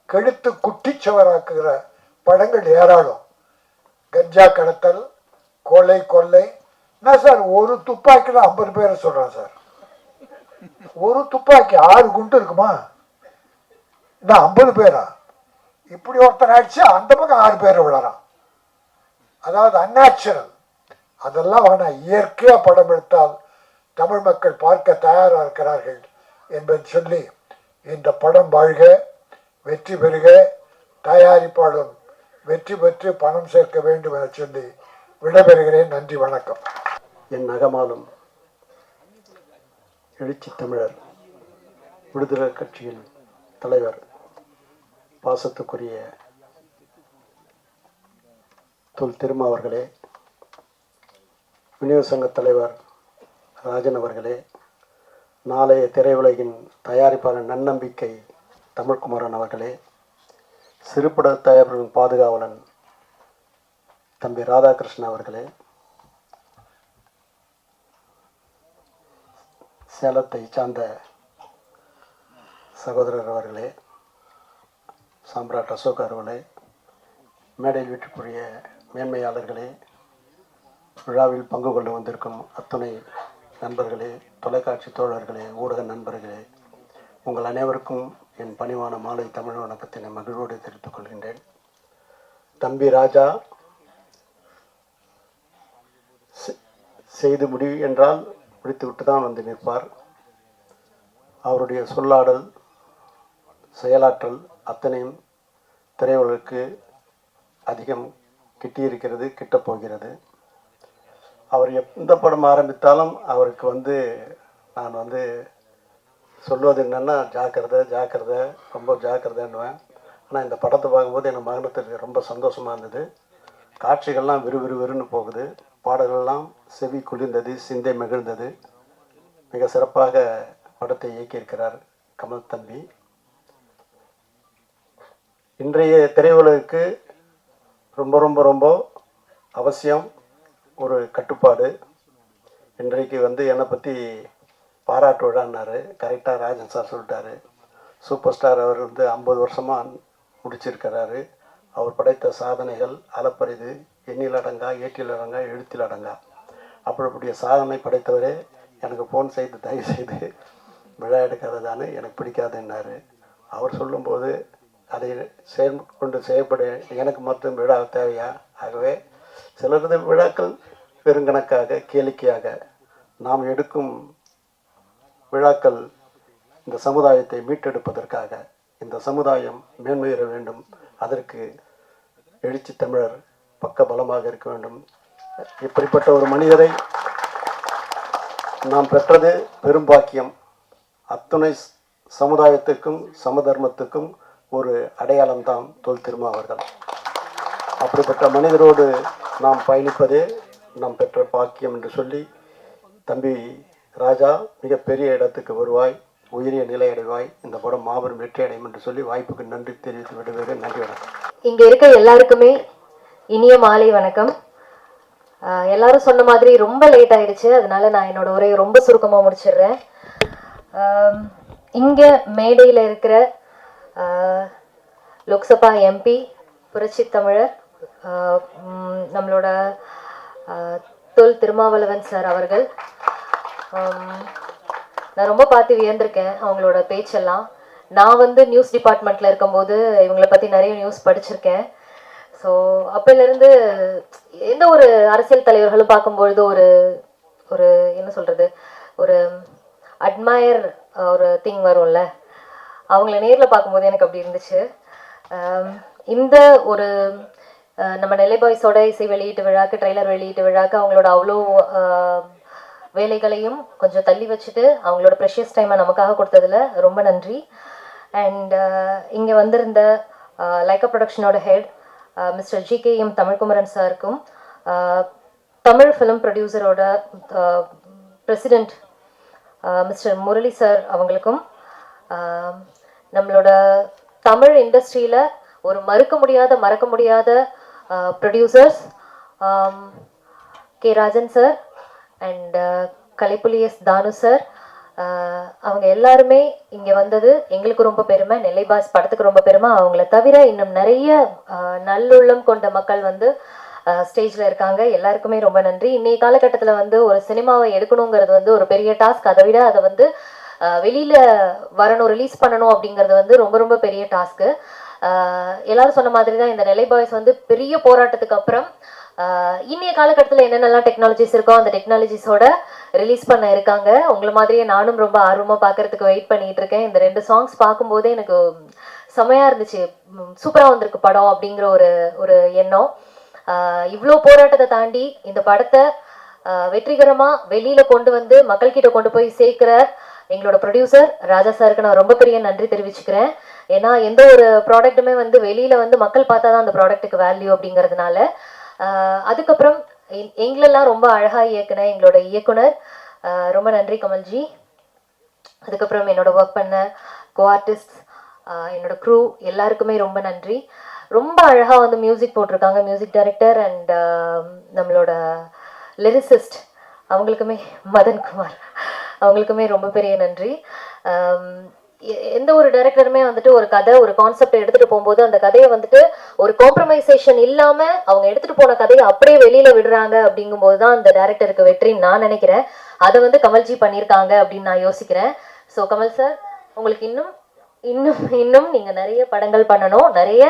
கெடுத்து குட்டிச்சவராக்குகிற படங்கள் ஏராளம். கஞ்சா கடத்தல், கொலை கொள்ளை. என்ன சார், ஒரு துப்பாக்கில 50 பேரை சொல்றான் சார். ஒரு துப்பாக்கி 6 குண்டு இருக்குமா? என்ன 50 பேரா? இப்படி ஒருத்தர் அடிச்சு அந்த பக்கம் 6 பேர் விழறான். அதாவது அந்நேச்சுரல். அதெல்லாம் வேணாம். இயற்கையா படம் எடுத்தால் தமிழ் மக்கள் பார்க்க தயாரா இருக்கிறார்கள் என்பதை சொல்லி இந்த படம் வாழ்க, வெற்றி பெறுக, தயாரிப்பாளரும் வெற்றி பெற்று பணம் சேர்க்க வேண்டும் என சொல்லி விடைபெறுகிறேன். நன்றி, வணக்கம். என் நகமாலும் எழுச்சி தமிழர் விடுதலை கட்சியின் தலைவர் பாசத்துக்குரிய தொல் திருமா அவர்களே, விநியோக சங்க தலைவர் ராஜன் அவர்களே, நாளைய திரையுலகின் தயாரிப்பாளர் நன்னம்பிக்கை தமிழ்குமரன் அவர்களே, சிறுபட தயாரிப்பின் பாதுகாவலன் தம்பி ராதாகிருஷ்ணன் அவர்களே, சேலத்தை சார்ந்த சகோதரர் அவர்களே, சாம்ராட் அசோக் அவர்களே, மேடையில் வீட்டுக்குரிய மேன்மையாளர்களே, விழாவில் பங்கு கொள்ள வந்திருக்கும் அத்துணை நண்பர்களே, தொலைக்காட்சி தோழர்களே, ஊடக நண்பர்களே, உங்கள் அனைவருக்கும் என் பணிவான மாலை தமிழ் வணக்கத்தினை மகிழ்வோடு தெரிவித்துக் கொள்கின்றேன். தம்பி ராஜா செய்து முடிவு என்றால் முடித்துவிட்டு தான் வந்து நிற்பார். அவருடைய சொல்லாடல், செயலாற்றல் அத்தனையும் திரையுலகுக்கு அதிகம் கிட்டியிருக்கிறது, கிட்டப்போகிறது. அவர் எந்த படம் ஆரம்பித்தாலும் அவருக்கு நான் சொல்வது என்னென்னா ஜாக்கிரதை ஜாக்கிரதை, ரொம்ப ஜாக்கிரதைன்னுவேன். ஆனால் இந்த படத்தை பார்க்கும்போது என் மகனத்துக்கு ரொம்ப சந்தோஷமாக இருந்தது. காட்சிகள்லாம் விறுவிறுன்னு போகுது, பாடல்கள்லாம் செவி குளிர்ந்தது, சிந்தை மகிழ்ந்தது. மிக சிறப்பாக படத்தை இயக்கியிருக்கிறார் கமல் தம்பி. இன்றைய திரையுலகுக்கு ரொம்ப ரொம்ப ரொம்ப அவசியம் ஒரு கட்டுப்பாடு. இன்றைக்கு என்னை பற்றி பாராட்டு விழான்னாரு, கரெக்டாக ராஜன் சார் சொல்லிட்டாரு. சூப்பர் ஸ்டார் அவர் 50 வருஷமாக முடிச்சிருக்கிறாரு. அவர் படைத்த சாதனைகள் அளப்பரிது, எண்ணில் அடங்கா, ஏற்றில் அடங்கா, எழுத்தில் அடங்கா. அப்படிப்படிய சாதனை படைத்தவரே எனக்கு ஃபோன் செய்து தயவு செய்து விழா எடுக்கிறதானு எனக்கு பிடிக்காதுன்னாரு. அவர் சொல்லும்போது அதை செயல்கொண்டு செய்யப்பட எனக்கு மட்டும் விழா தேவையா? ஆகவே சிலரது விழாக்கள் பெருங்கணக்காக கேளிக்கையாக, நாம் எடுக்கும் விழாக்கள் இந்த சமுதாயத்தை மீட்டெடுப்பதற்காக. இந்த சமுதாயம் மேன்மையேற வேண்டும், அதற்கு எழுச்சி தமிழர் பக்க பலமாக இருக்க வேண்டும். இப்படிப்பட்ட ஒரு மனிதரை நாம் பெற்றது பெரும்பாக்கியம். அத்துணை சமுதாயத்துக்கும் சமதர்மத்துக்கும் ஒரு அடையாளம்தான் தொல் திருமாவர்கள். அப்படிப்பட்ட மனிதரோடு நாம் பயணிப்பதே நாம் பெற்ற பாக்கியம் என்று சொல்லி, தம்பி ராஜா மிகப்பெரிய இடத்துக்கு வருவாய், உயரிய நிலை அடைவாய், இந்த படம் மாபெரும் வெற்றி அடையும் என்று சொல்லி வாய்ப்புக்கு நன்றி தெரிவித்து விடுவேன். நன்றி, வணக்கம். இங்க இருக்க எல்லாருக்குமே இனிய மாலை வணக்கம். எல்லாரும் சொன்ன மாதிரி ரொம்ப லேட் ஆயிடுச்சு, அதனால நான் என்னோட உரையை ரொம்ப சுருக்கமா முடிச்சிடுறேன். இங்க மேடையில இருக்கிற லோக்சபா எம்பி புரட்சி தமிழர் நம்மளோட தொல் திருமாவளவன் சார் அவர்கள், நான் ரொம்ப பார்த்து வியந்திருக்கேன் அவங்களோட பேச்செல்லாம். நான் நியூஸ் டிபார்ட்மெண்ட்டில் இருக்கும்போது இவங்களை பற்றி நிறைய நியூஸ் படிச்சிருக்கேன். ஸோ அப்போலேருந்து எந்த ஒரு அரசியல் தலைவர்களும் பார்க்கும்பொழுது ஒரு ஒரு என்ன சொல்கிறது, ஒரு அட்மயர் ஒரு திங் வரும்ல, அவங்கள நேரில் பார்க்கும்போது எனக்கு அப்படி இருந்துச்சு. இந்த ஒரு நம்ம நெல்லை பாய்ஸோட இசை வெளியீட்டு விழாக்கு, ட்ரெய்லர் வெளியீட்டு விழாக்கு அவங்களோட அவ்வளோ வேலைகளையும் கொஞ்சம் தள்ளி வச்சுட்டு அவங்களோட ப்ரெஷியஸ் டைமை நமக்காக கொடுத்ததில் ரொம்ப நன்றி. அண்ட் இங்கே வந்திருந்த லைக்கா ப்ரொடக்ஷனோட ஹெட் மிஸ்டர் ஜிகேஎம் தமிழ்குமரன் சாருக்கும், தமிழ் ஃபிலிம் ப்ரொடியூசரோட பிரசிடெண்ட் மிஸ்டர் முரளி சார் அவங்களுக்கும், நம்மளோட தமிழ் இண்டஸ்ட்ரியில் ஒரு மறக்க முடியாத producers K Rajan sir and Kalaipuli S Thanu sir, அவங்க எல்லாருமே இங்கே வந்தது எங்களுக்கு ரொம்ப பெருமை, நெல்லை பாஸ் படத்துக்கு ரொம்ப பெருமை. அவங்கள தவிர இன்னும் நிறைய நல்லுள்ளம் கொண்ட மக்கள் ஸ்டேஜில் இருக்காங்க. எல்லாருக்குமே ரொம்ப நன்றி. இன்னைய காலகட்டத்தில் ஒரு சினிமாவை எடுக்கணுங்கிறது ஒரு பெரிய டாஸ்க். அதை விட அதை வெளியில் வரணும், ரிலீஸ் பண்ணணும் அப்படிங்கிறது ரொம்ப ரொம்ப பெரிய டாஸ்க்கு. எல்லாரும் சொன்ன மாதிரி தான் இந்த நெல்லை பாய்ஸ் பெரிய போராட்டத்துக்கு அப்புறம் இன்னைய காலகட்டத்தில் என்னென்னலாம் டெக்னாலஜிஸ் இருக்கோ அந்த டெக்னாலஜிஸோட ரிலீஸ் பண்ண இருக்காங்க. உங்களை மாதிரியே நானும் ரொம்ப ஆர்வமாக பார்க்கறதுக்கு வெயிட் பண்ணிட்டு இருக்கேன். இந்த 2 சாங்ஸ் பார்க்கும்போதே எனக்கு செமையாக இருந்துச்சு, சூப்பராக வந்திருக்கு படம் அப்படிங்கிற ஒரு எண்ணம். இவ்வளோ போராட்டத்தை தாண்டி இந்த படத்தை வெற்றிகரமாக வெளியில் கொண்டு மக்கள்கிட்ட கொண்டு போய் சேர்க்கிற எங்களோட ப்ரொடியூசர் ராஜா சாருக்கு நான் ரொம்ப பெரிய நன்றி தெரிவிச்சுக்கிறேன். ஏன்னா எந்த ஒரு ப்ராடக்ட்டுமே வெளியில் மக்கள் பார்த்தா தான் அந்த ப்ராடக்ட்டுக்கு வேல்யூ அப்படிங்கிறதுனால. அதுக்கப்புறம் எங்களெல்லாம் ரொம்ப அழகாக இயக்குன எங்களோட இயக்குனர், ரொம்ப நன்றி கமல்ஜி. அதுக்கப்புறம் என்னோட ஒர்க் பண்ண கோ ஆர்டிஸ்ட், என்னோட க்ரூ எல்லாருக்குமே ரொம்ப நன்றி. ரொம்ப அழகாக வந்து மியூசிக் போட்டிருக்காங்க மியூசிக் டைரக்டர் அண்ட் நம்மளோட லிரிசிஸ்ட் அவங்களுக்குமே, மதன்குமார் அவங்களுக்குமே ரொம்ப பெரிய நன்றி. எந்த ஒரு டைரக்டருமே வந்துட்டு ஒரு கதை ஒரு கான்செப்ட் எடுத்துட்டு போகும்போது அந்த கதையை வந்துட்டு ஒரு காம்ப்ரமைசேஷன் இல்லாம அவங்க எடுத்துட்டு போன கதையை அப்படியே வெளியில விடுறாங்க அப்படிங்கும்போது தான் அந்த டைரக்டருக்கு வெற்றின்னு நான் நினைக்கிறேன். அதை வந்து கமல்ஜி பண்ணியிருக்காங்க அப்படின்னு நான் யோசிக்கிறேன். ஸோ கமல் சார், உங்களுக்கு இன்னும் இன்னும் இன்னும் நீங்க நிறைய படங்கள் பண்ணணும், நிறைய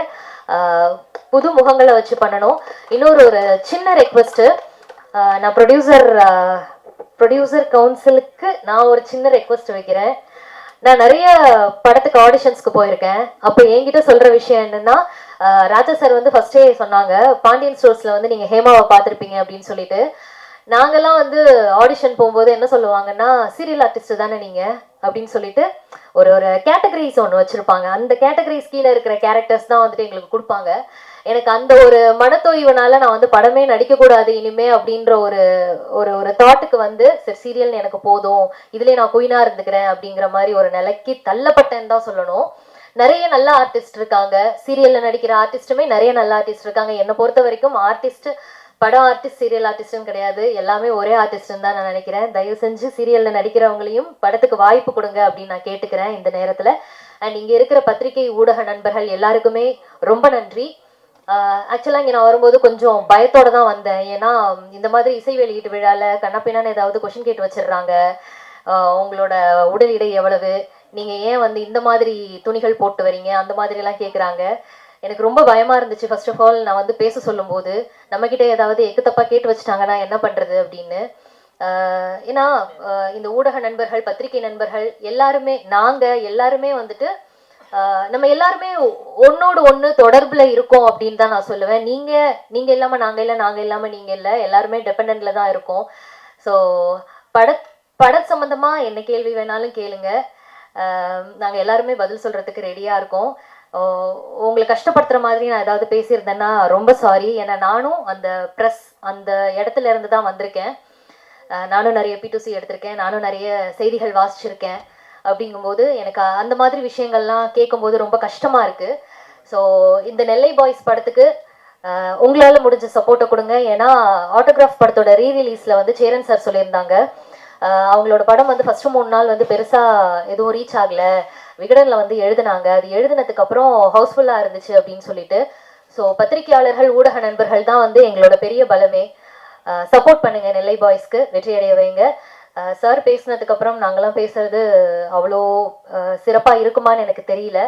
புது முகங்களை வச்சு பண்ணணும். இன்னொரு ஒரு சின்ன ரெக்வெஸ்ட், நான் ப்ரொடியூசர் கவுன்சிலுக்கு நான் ஒரு சின்ன ரெக்வெஸ்ட் வைக்கிறேன். நான் நிறைய படத்துக்கு ஆடிஷன்ஸ்க்கு போயிருக்கேன். அப்போ என்கிட்ட சொல்ற விஷயம் என்னன்னா, ராஜா சார் வந்து ஃபர்ஸ்டே சொன்னாங்க, பாண்டியன் ஸ்டோர்ஸ்ல வந்து நீங்க ஹேமாவை பார்த்துருப்பீங்க அப்படின்னு சொல்லிட்டு. நாங்கெல்லாம் வந்து ஆடிஷன் போகும்போது என்ன சொல்லுவாங்கன்னா, சீரியல் ஆர்டிஸ்ட் தானே நீங்க அப்படின்னு சொல்லிட்டு ஒரு ஒரு கேட்டகரிஸ் ஒன்று வச்சிருப்பாங்க. அந்த கேட்டகரிஸ் கீழே இருக்கிற கேரக்டர்ஸ் தான் வந்துட்டு எங்களுக்கு கொடுப்பாங்க. எனக்கு அந்த ஒரு மனத்தோய்வுனால நான் வந்து படமே நடிக்கக்கூடாது இனிமே அப்படின்ற ஒரு ஒரு ஒரு தாட்டுக்கு வந்து சரி சீரியல் எனக்கு போதும், இதுலேயே நான் குயினா இருந்துக்கிறேன் அப்படிங்கிற மாதிரி ஒரு நிலைக்கு தள்ளப்பட்டேன்னு தான் சொல்லணும். நிறைய நல்ல ஆர்டிஸ்ட் இருக்காங்க, சீரியல்ல நடிக்கிற ஆர்டிஸ்ட்டுமே நிறைய நல்ல ஆர்டிஸ்ட் இருக்காங்க. என்னை பொறுத்த வரைக்கும் ஆர்டிஸ்ட் படம் ஆர்டிஸ்ட் சீரியல் ஆர்டிஸ்ட்னு கிடையாது, எல்லாமே ஒரே ஆர்டிஸ்ட்னு தான் நான் நினைக்கிறேன். தயவு செஞ்சு சீரியல்ல நடிக்கிறவங்களையும் படத்துக்கு வாய்ப்பு கொடுங்க அப்படின்னு நான் கேட்டுக்கிறேன் இந்த நேரத்துல. அண்ட் இங்க இருக்கிற பத்திரிகை ஊடக நண்பர்கள் எல்லாருக்குமே ரொம்ப நன்றி. ஆக்சுவலாக இங்கே நான் வரும்போது கொஞ்சம் பயத்தோட தான் வந்தேன். ஏன்னா இந்த மாதிரி இசை வெளியீட்டு விழாவில் கண்ணப்பின்னான்னு ஏதாவது கொஷின் கேட்டு வச்சிடுறாங்க, உங்களோட உடல் எடை எவ்வளவு, நீங்கள் ஏன் வந்து இந்த மாதிரி துணிகள் போட்டு வரீங்க, அந்த மாதிரிலாம் கேட்குறாங்க. எனக்கு ரொம்ப பயமாக இருந்துச்சு. ஃபர்ஸ்ட் ஆஃப் ஆல் நான் வந்து பேச சொல்லும்போது நம்மக்கிட்ட ஏதாவது எக்குத்தப்பாக கேட்டு வச்சுட்டாங்கன்னா என்ன பண்ணுறது அப்படின்னு. ஏன்னா இந்த ஊடக நண்பர்கள் பத்திரிகை நண்பர்கள் எல்லாருமே நாங்கள் எல்லாருமே வந்துட்டு நம்ம எல்லாருமே ஒன்னோடு ஒன்று தொடர்பில் இருக்கோம் அப்படின்னு தான் நான் சொல்லுவேன். நீங்கள் இல்லாமல் நாங்கள் இல்லை, நாங்கள் இல்லாமல் நீங்கள் இல்லை, எல்லாருமே டிபெண்டில் தான் இருக்கோம். ஸோ பட சம்மந்தமாக என்ன கேள்வி வேணாலும் கேளுங்க, நாங்கள் எல்லாருமே பதில் சொல்கிறதுக்கு ரெடியாக இருக்கோம். உங்களை கஷ்டப்படுத்துகிற மாதிரி நான் ஏதாவது பேசியிருந்தேன்னா ரொம்ப சாரி. ஏன்னா நானும் அந்த ப்ரெஸ் அந்த இடத்துல இருந்து தான் வந்திருக்கேன். நானும் நிறைய P2C எடுத்திருக்கேன், நானும் நிறைய செய்திகள் வாசிச்சிருக்கேன். அப்படிங்கும்போது எனக்கு அந்த மாதிரி விஷயங்கள்லாம் கேட்கும்போது ரொம்ப கஷ்டமாக இருக்குது. ஸோ இந்த நெல்லை பாய்ஸ் படத்துக்கு உங்களால் முடிஞ்ச சப்போர்ட்டை கொடுங்க. ஏன்னா ஆட்டோகிராஃப் படத்தோட ரீரிலீஸில் வந்து சேரன் சார் சொல்லியிருந்தாங்க, அவங்களோட படம் வந்து ஃபஸ்ட்டு 3 நாள் வந்து பெருசாக எதுவும் ரீச் ஆகலை, விகடனில் வந்து எழுதுனாங்க, அது எழுதுனதுக்கு அப்புறம் ஹவுஸ்ஃபுல்லாக இருந்துச்சு அப்படின்னு சொல்லிட்டு. ஸோ பத்திரிகையாளர்கள் ஊடக நண்பர்கள் தான் வந்து எங்களோட பெரிய பலமே. சப்போர்ட் பண்ணுங்க, நெல்லை பாய்ஸ்க்கு வெற்றி அடைய வைங்க. சார் பேசினதுக்கு அப்புறம் நாங்களாம் பேசுறது அவ்வளோ சிறப்பாக இருக்குமான்னு எனக்கு தெரியல.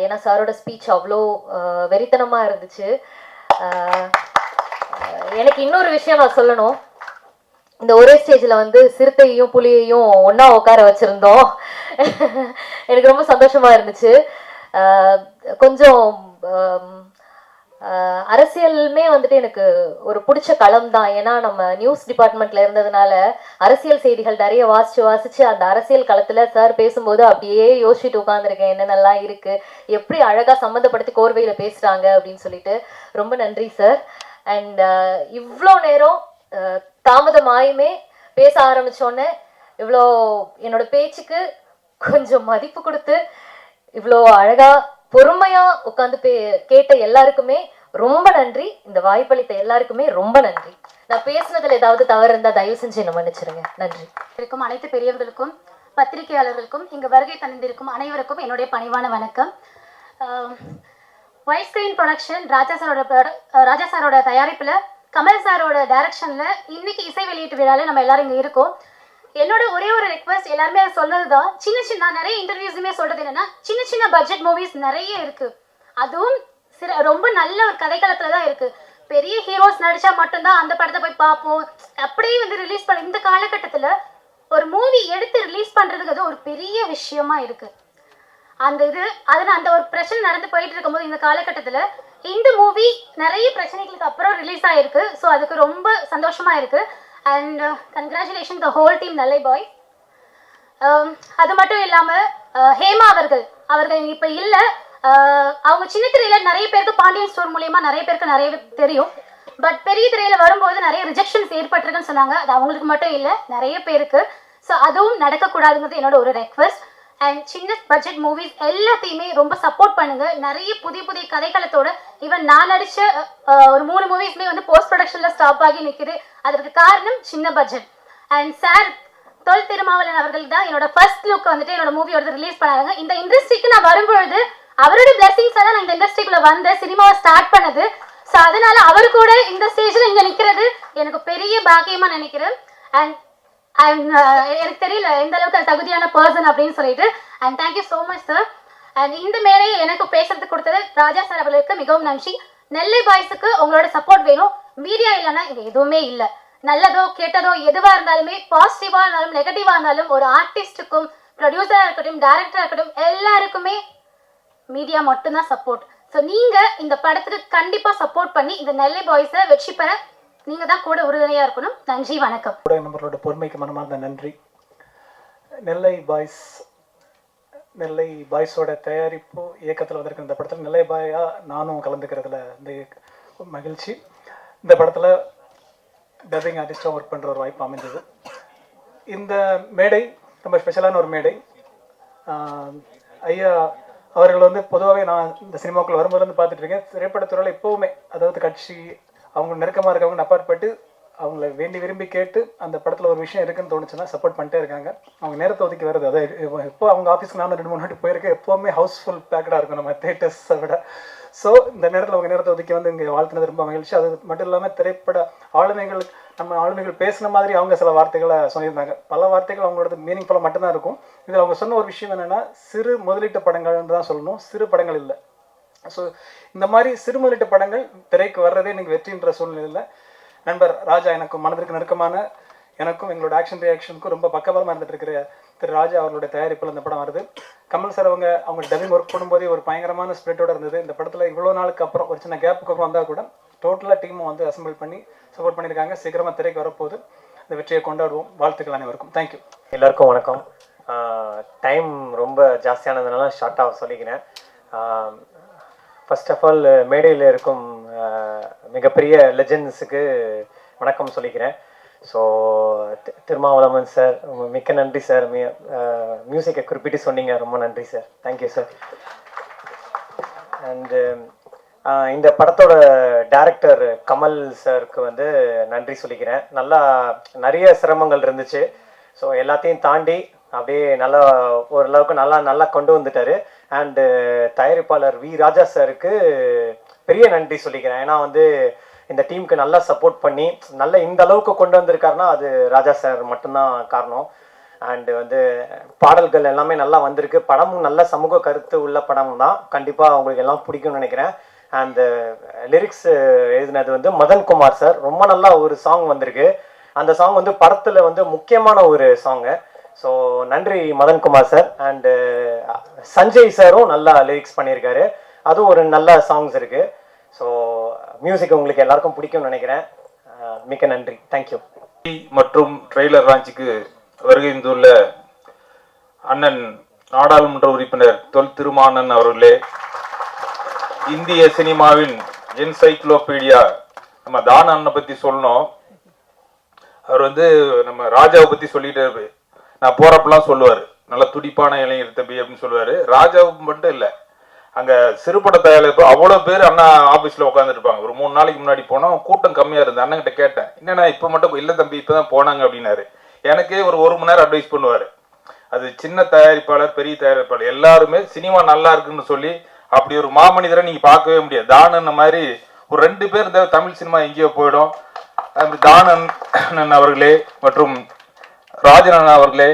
ஏன்னா சாரோட ஸ்பீச் அவ்வளோ வெறித்தனமாக இருந்துச்சு. எனக்கு இன்னொரு விஷயம் நான் சொல்லணும். இந்த ஒரே ஸ்டேஜில் வந்து சிறுத்தையையும் புலியையும் ஒன்றா உட்கார வச்சுருந்தோம். எனக்கு ரொம்ப சந்தோஷமாக இருந்துச்சு. கொஞ்சம் அரசியலுமே வந்துட்டு எனக்கு ஒரு பிடிச்ச களம் தான். ஏன்னா நம்ம நியூஸ் டிபார்ட்மெண்ட்ல இருந்ததுனால அரசியல் செய்திகள் நிறைய வாசிச்சு அந்த அரசியல் களத்துல சார் பேசும்போது அப்படியே யோசிச்சுட்டு உட்காந்துருக்கேன், என்னென்னலாம் இருக்கு, எப்படி அழகா சம்மந்தப்படுத்தி கோர்வையில பேசுறாங்க அப்படின்னு சொல்லிட்டு. ரொம்ப நன்றி சார். அண்ட் இவ்வளோ நேரம் தாமதமாயுமே பேச ஆரம்பிச்சோன்னே இவ்வளோ என்னோட பேச்சுக்கு கொஞ்சம் மதிப்பு கொடுத்து இவ்வளோ அழகா பொறுமையா உட்காந்து கேட்ட எல்லாருக்குமே ரொம்ப நன்றி. இந்த வாய்ப்பளித்த எல்லாருக்குமே ரொம்ப நன்றி. நான் பேசுனதுல ஏதாவது தவறு இருந்தா தயவு செஞ்சு என்ன மன்னிச்சிருங்க. நன்றி. இருக்கும் அனைத்து பெரியவர்களுக்கும் பத்திரிகையாளர்களுக்கும் இங்கு வருகை தந்திருக்கும் அனைவருக்கும் என்னுடைய பணிவான வணக்கம். ஒயிட் ஸ்கிரீன் ப்ரொடக்ஷன் ராஜா சாரோட தயாரிப்புல கமல் சாரோட டைரக்ஷன்ல இன்னைக்கு இசை வெளியீட்டு விழால நம்ம எல்லாரும் இங்க இருக்கோம். என்னோட ஒரே ஒரு ரெக்வஸ்ட், எல்லாருமே சொல்றதுதான், சின்ன நிறைய இன்டர்வியூஸுமே சொல்றது என்னன்னா, சின்ன பட்ஜெட் மூவிஸ் நிறைய இருக்கு, அதுவும் ரொம்ப நல்ல ஒரு கதைக்களத்துல தான் இருக்கு. பெரிய ஹீரோஸ் நடிச்சா மட்டும்தான் அந்த படத்தை போய் பார்ப்போம், அப்படியே வந்து ரிலீஸ் பண்ண. இந்த காலகட்டத்துல ஒரு மூவி எடுத்து ரிலீஸ் பண்றதுக்கு அது ஒரு பெரிய விஷயமா இருக்கு. அந்த ஒரு பிரச்சனை நடந்து போயிட்டு இருக்கும்போது இந்த காலகட்டத்துல இந்த மூவி நிறைய பிரச்சனைகளுக்கு அப்புறம் ரிலீஸ் ஆயிருக்கு. ஸோ அதுக்கு ரொம்ப சந்தோஷமா இருக்கு. And congratulation the whole team Nellai boy. அது மட்டும் இல்லாமல் ஹேமா அவர்கள் இப்போ இல்லை. அவங்க சின்ன திரையில நிறைய பேருக்கு பாண்டியன் ஸ்டோர் மூலியமா நிறைய பேருக்கு நிறைய தெரியும். பட் பெரிய திரையில வரும்போது நிறைய ரிஜெக்ஷன்ஸ் ஏற்பட்டிருக்குன்னு சொன்னாங்க. அது அவங்களுக்கு மட்டும் இல்லை, நிறைய பேருக்கு. ஸோ அதுவும் நடக்கக்கூடாதுங்கிறது என்னோட ஒரு ரெக்வஸ்ட். அண்ட் சின்ன பட்ஜெட் மூவிஸ் எல்லாத்தையுமே ரொம்ப சப்போர்ட் பண்ணுங்க. நிறைய புதிய புதிய கதைக்களத்தோட ஈவன் நான் நடிச்ச ஒரு 3 மூவிஸ்மே வந்து போஸ்ட் ப்ரொடக்ஷன்ல ஸ்டாப் ஆகி நிற்குது. அதற்கு காரணம் சின்ன budget. And sir Thol Thirumavalavan அவர்கள் தான் என்னோட ஃபர்ஸ்ட் லுக் வந்துட்டு என்னோட மூவியோட ரிலீஸ் பண்ணாங்க. இந்த இண்டஸ்ட்ரிக்கு நான் வரும்பொழுது அவரோட பிளெஸிங்ஸ் தான் நான் இந்த இண்டஸ்ட்ரிக்குள்ள வந்த சினிமாவை ஸ்டார்ட் பண்ணது. ஸோ அதனால அவர் கூட இந்த ஸ்டேஜில் இங்கே நிற்கிறது எனக்கு பெரிய பாக்கியமா நினைக்கிறேன். அண்ட் எனக்கு தெரியல எந்த அளவுக்கு தகுதியான பர்சன் அப்படின்னு சொல்லிட்டு. And thank you so much sir. And இந்த மேடையை எனக்கு பேசுறதுக்கு கொடுத்தது ராஜா சார் அவர்களுக்கு மிகவும் நன்றி. நெல்லை பாய்ஸுக்கு உங்களோட சப்போர்ட் வேணும். மீடியா இல்லைன்னா இங்கே எதுவுமே இல்லை. நல்லதோ கெட்டதோ எதுவாக இருந்தாலுமே, பாசிட்டிவாக இருந்தாலும் நெகட்டிவாக இருந்தாலும், ஒரு ஆர்டிஸ்ட்டுக்கும் ப்ரொடியூசராக இருக்கட்டும் டைரக்டராக இருக்கட்டும் எல்லாருக்குமே மீடியா மட்டும்தான் சப்போர்ட். ஸோ நீங்கள் இந்த படத்துக்கு கண்டிப்பாக சப்போர்ட் பண்ணி இந்த நெல்லை பாய்ஸை வெற்றி பெற நீங்கள் தான் கூட உறுதுணையாக இருக்கணும். நன்றி, வணக்கம். நம்மளோட பொறுமைக்கு மனமார்ந்த நன்றி. நெல்லை பாய்ஸோட தயாரிப்பு இயக்கத்தில் வந்திருக்கிற இந்த படத்தில் நெல்லை பாயா நானும் கலந்துக்கிறதுல இந்த மகிழ்ச்சி. இந்த படத்தில் டப்பிங் ஆர்டிஸ்டாக ஒர்க் பண்ணுற ஒரு வாய்ப்பு அமைஞ்சது. இந்த மேடை ரொம்ப ஸ்பெஷலான ஒரு மேடை. ஐயா அவர்கள் வந்து பொதுவாகவே நான் இந்த சினிமாக்குள்ள வரும்போது வந்து பார்த்துட்டு இருக்கேன். திரைப்படத்துறையில் எப்போவுமே அதாவது கட்சி அவங்க நெருக்கமாக இருக்கவங்க அப்பாற்பட்டு அவங்கள வேண்டி விரும்பி கேட்டு அந்த படத்தில் ஒரு விஷயம் இருக்குன்னு தோணுச்சுன்னா சப்போர்ட் பண்ணிட்டே இருக்காங்க. அவங்க நேரத்தை ஒதுக்கி வருது. அதாவது எப்போ அவங்க ஆஃபீஸ்க்கு நான் 2-3 வாட்டி போயிருக்கேன். எப்போவுமே ஹவுஸ்ஃபுல் பேக்கடாக இருக்கும் நம்ம தேட்டர்ஸை விட. ஸோ இந்த நேரத்தில் அவங்க நேரத்தை ஒதுக்கி வந்து இங்கே வாழ்த்துனது ரொம்ப மகிழ்ச்சி. அது மட்டும் இல்லாமல் திரைப்பட ஆளுமைகள் பேசின மாதிரி அவங்க சில வார்த்தைகளை சொல்லியிருந்தாங்க. பல வார்த்தைகள் அவங்களோட மீனிங்ஃபுல்லாக மட்டும்தான் இருக்கும். இதில் அவங்க சொன்ன ஒரு விஷயம் என்னென்னா, சிறு முதலீட்டு படங்கள்னு தான் சொல்லணும், சிறு படங்கள் இல்லை. ஸோ இந்த மாதிரி சிறு முதலீட்டு படங்கள் திரைக்கு வர்றதே எனக்கு வெற்றின்ற சூழ்நிலையில் நண்பர் ராஜா எனக்கும் மனதிற்கு நெருக்கமான எனக்கும் எங்களோட ஆக்ஷன் ரியாக்ஷனுக்கும் ரொம்ப பக்கபலமாக இருந்துட்டு இருக்கிற திரு ராஜா அவர்களுடைய தயாரிப்பில் இந்த படம் வருது. கமல் சார் அவங்க டப்பிங் ஒர்க் பண்ணும்போதே ஒரு பயங்கரமான ஸ்பிரிட்டோட இருந்தது. இந்த படத்தில் இவ்வளோ நாளுக்கு அப்புறம் ஒரு சின்ன கேப்புக்கு அப்புறம் வந்தால் கூட டோட்டலாக டீமும் வந்து அசம்பிள் பண்ணி சப்போர்ட் பண்ணியிருக்காங்க. சீக்கிரமாக திரைக்கு வரப்போகுது. இந்த வெற்றியை கொண்டாடுவோம். வாழ்த்துக்கள் அனைவருக்கும். தேங்க்யூ. எல்லாருக்கும் வணக்கம். டைம் ரொம்ப ஜாஸ்தியானதுனால ஷார்ட்டாக சொல்லிக்கிறேன். ஃபர்ஸ்ட் ஆஃப் ஆல் மேடையில் இருக்கும் மிகப்பெரிய லெஜெண்ட்ஸுக்கு வணக்கம் சொல்லிக்கிறேன். ஸோ திருமாவளவன் சார் மிக்க நன்றி சார். மியூசிக்கை குறிப்பிட்டு சொன்னீங்க, ரொம்ப நன்றி சார். Thank you sir. அண்டு இந்த படத்தோட டைரக்டர் கமல் சாருக்கு வந்து நன்றி சொல்லிக்கிறேன். நிறைய சிரமங்கள் இருந்துச்சு. ஸோ எல்லாத்தையும் தாண்டி அப்படியே நல்லா ஓரளவுக்கு நல்லா கொண்டு வந்துட்டாரு. அண்டு தயாரிப்பாளர் வி ராஜா சாருக்கு பெரிய நன்றி சொல்லிக்கிறேன். ஏன்னா வந்து இந்த டீமுக்கு நல்லா சப்போர்ட் பண்ணி இந்த அளவுக்கு கொண்டு வந்திருக்காருன்னா அது ராஜா சார் மட்டும்தான் காரணம். அண்டு வந்து பாடல்கள் எல்லாமே நல்லா வந்திருக்கு. படமும் நல்ல சமூக கருத்து உள்ள படம் தான். கண்டிப்பாக அவங்களுக்கு எல்லாம் பிடிக்கும்னு நினைக்கிறேன். அந்த லிரிக்ஸ் எழுதினது வந்து மதன்குமார் சார். ரொம்ப நல்லா ஒரு சாங் வந்திருக்கு. அந்த சாங் வந்து படத்தில் வந்து முக்கியமான ஒரு சாங்கு. ஸோ நன்றி மதன்குமார் சார். அண்டு சஞ்சய் சாரும் நல்லா லிரிக்ஸ் பண்ணியிருக்காரு. அதுவும் ஒரு நல்ல சாங்ஸ் இருக்குது. ஸோ மியூசிக் உங்களுக்கு எல்லாருக்கும் பிடிக்கும்னு நினைக்கிறேன். மிக்க நன்றி. தேங்க்யூ. மற்றும் ட்ரெய்லர் ராஞ்சிக்கு வருகை தந்துள்ள அண்ணன் நாடாளுமன்ற உறுப்பினர் தொல் திருமாவளவன் அவர்களே, இந்திய சினிமாவின் என்சைக்ளோபீடியா. நம்ம தான அண்ணனை பற்றி சொல்லணும். அவர் வந்து நம்ம ராஜாவை பற்றி சொல்லிட்டு இருப்பார். நான் போறப்பெல்லாம் சொல்லுவார், நல்ல துடிப்பான இளைஞர் தம்பி அப்படின்னு சொல்லுவார். ராஜாவுக்கு மட்டும் இல்லை, அங்கே சிறுபட தயாரிப்பு அவ்வளோ பேர் அண்ணா ஆஃபீஸில் உட்காந்துருப்பாங்க. ஒரு 3 நாளைக்கு முன்னாடி போனோம், கூட்டம் கம்மியாக இருந்தது. அண்ணன்கிட்ட கேட்டேன், என்னென்னா இப்போ மட்டும் இல்லை தம்பி, இப்போ தான் போனாங்க அப்படின்னாரு. எனக்கே ஒரு 1 மணி நேரம் அட்வைஸ் பண்ணுவார். அது சின்ன தயாரிப்பாளர் பெரிய தயாரிப்பாளர் எல்லாருமே சினிமா நல்லா இருக்குன்னு சொல்லி அப்படி ஒரு மாமனிதரை நீங்கள் பார்க்கவே முடியாது. தானன் மாதிரி ஒரு 2 பேர் இந்த தமிழ் சினிமா எங்கேயோ போயிடும். தானன் அவர்களே மற்றும் ராஜன் அவர்களே,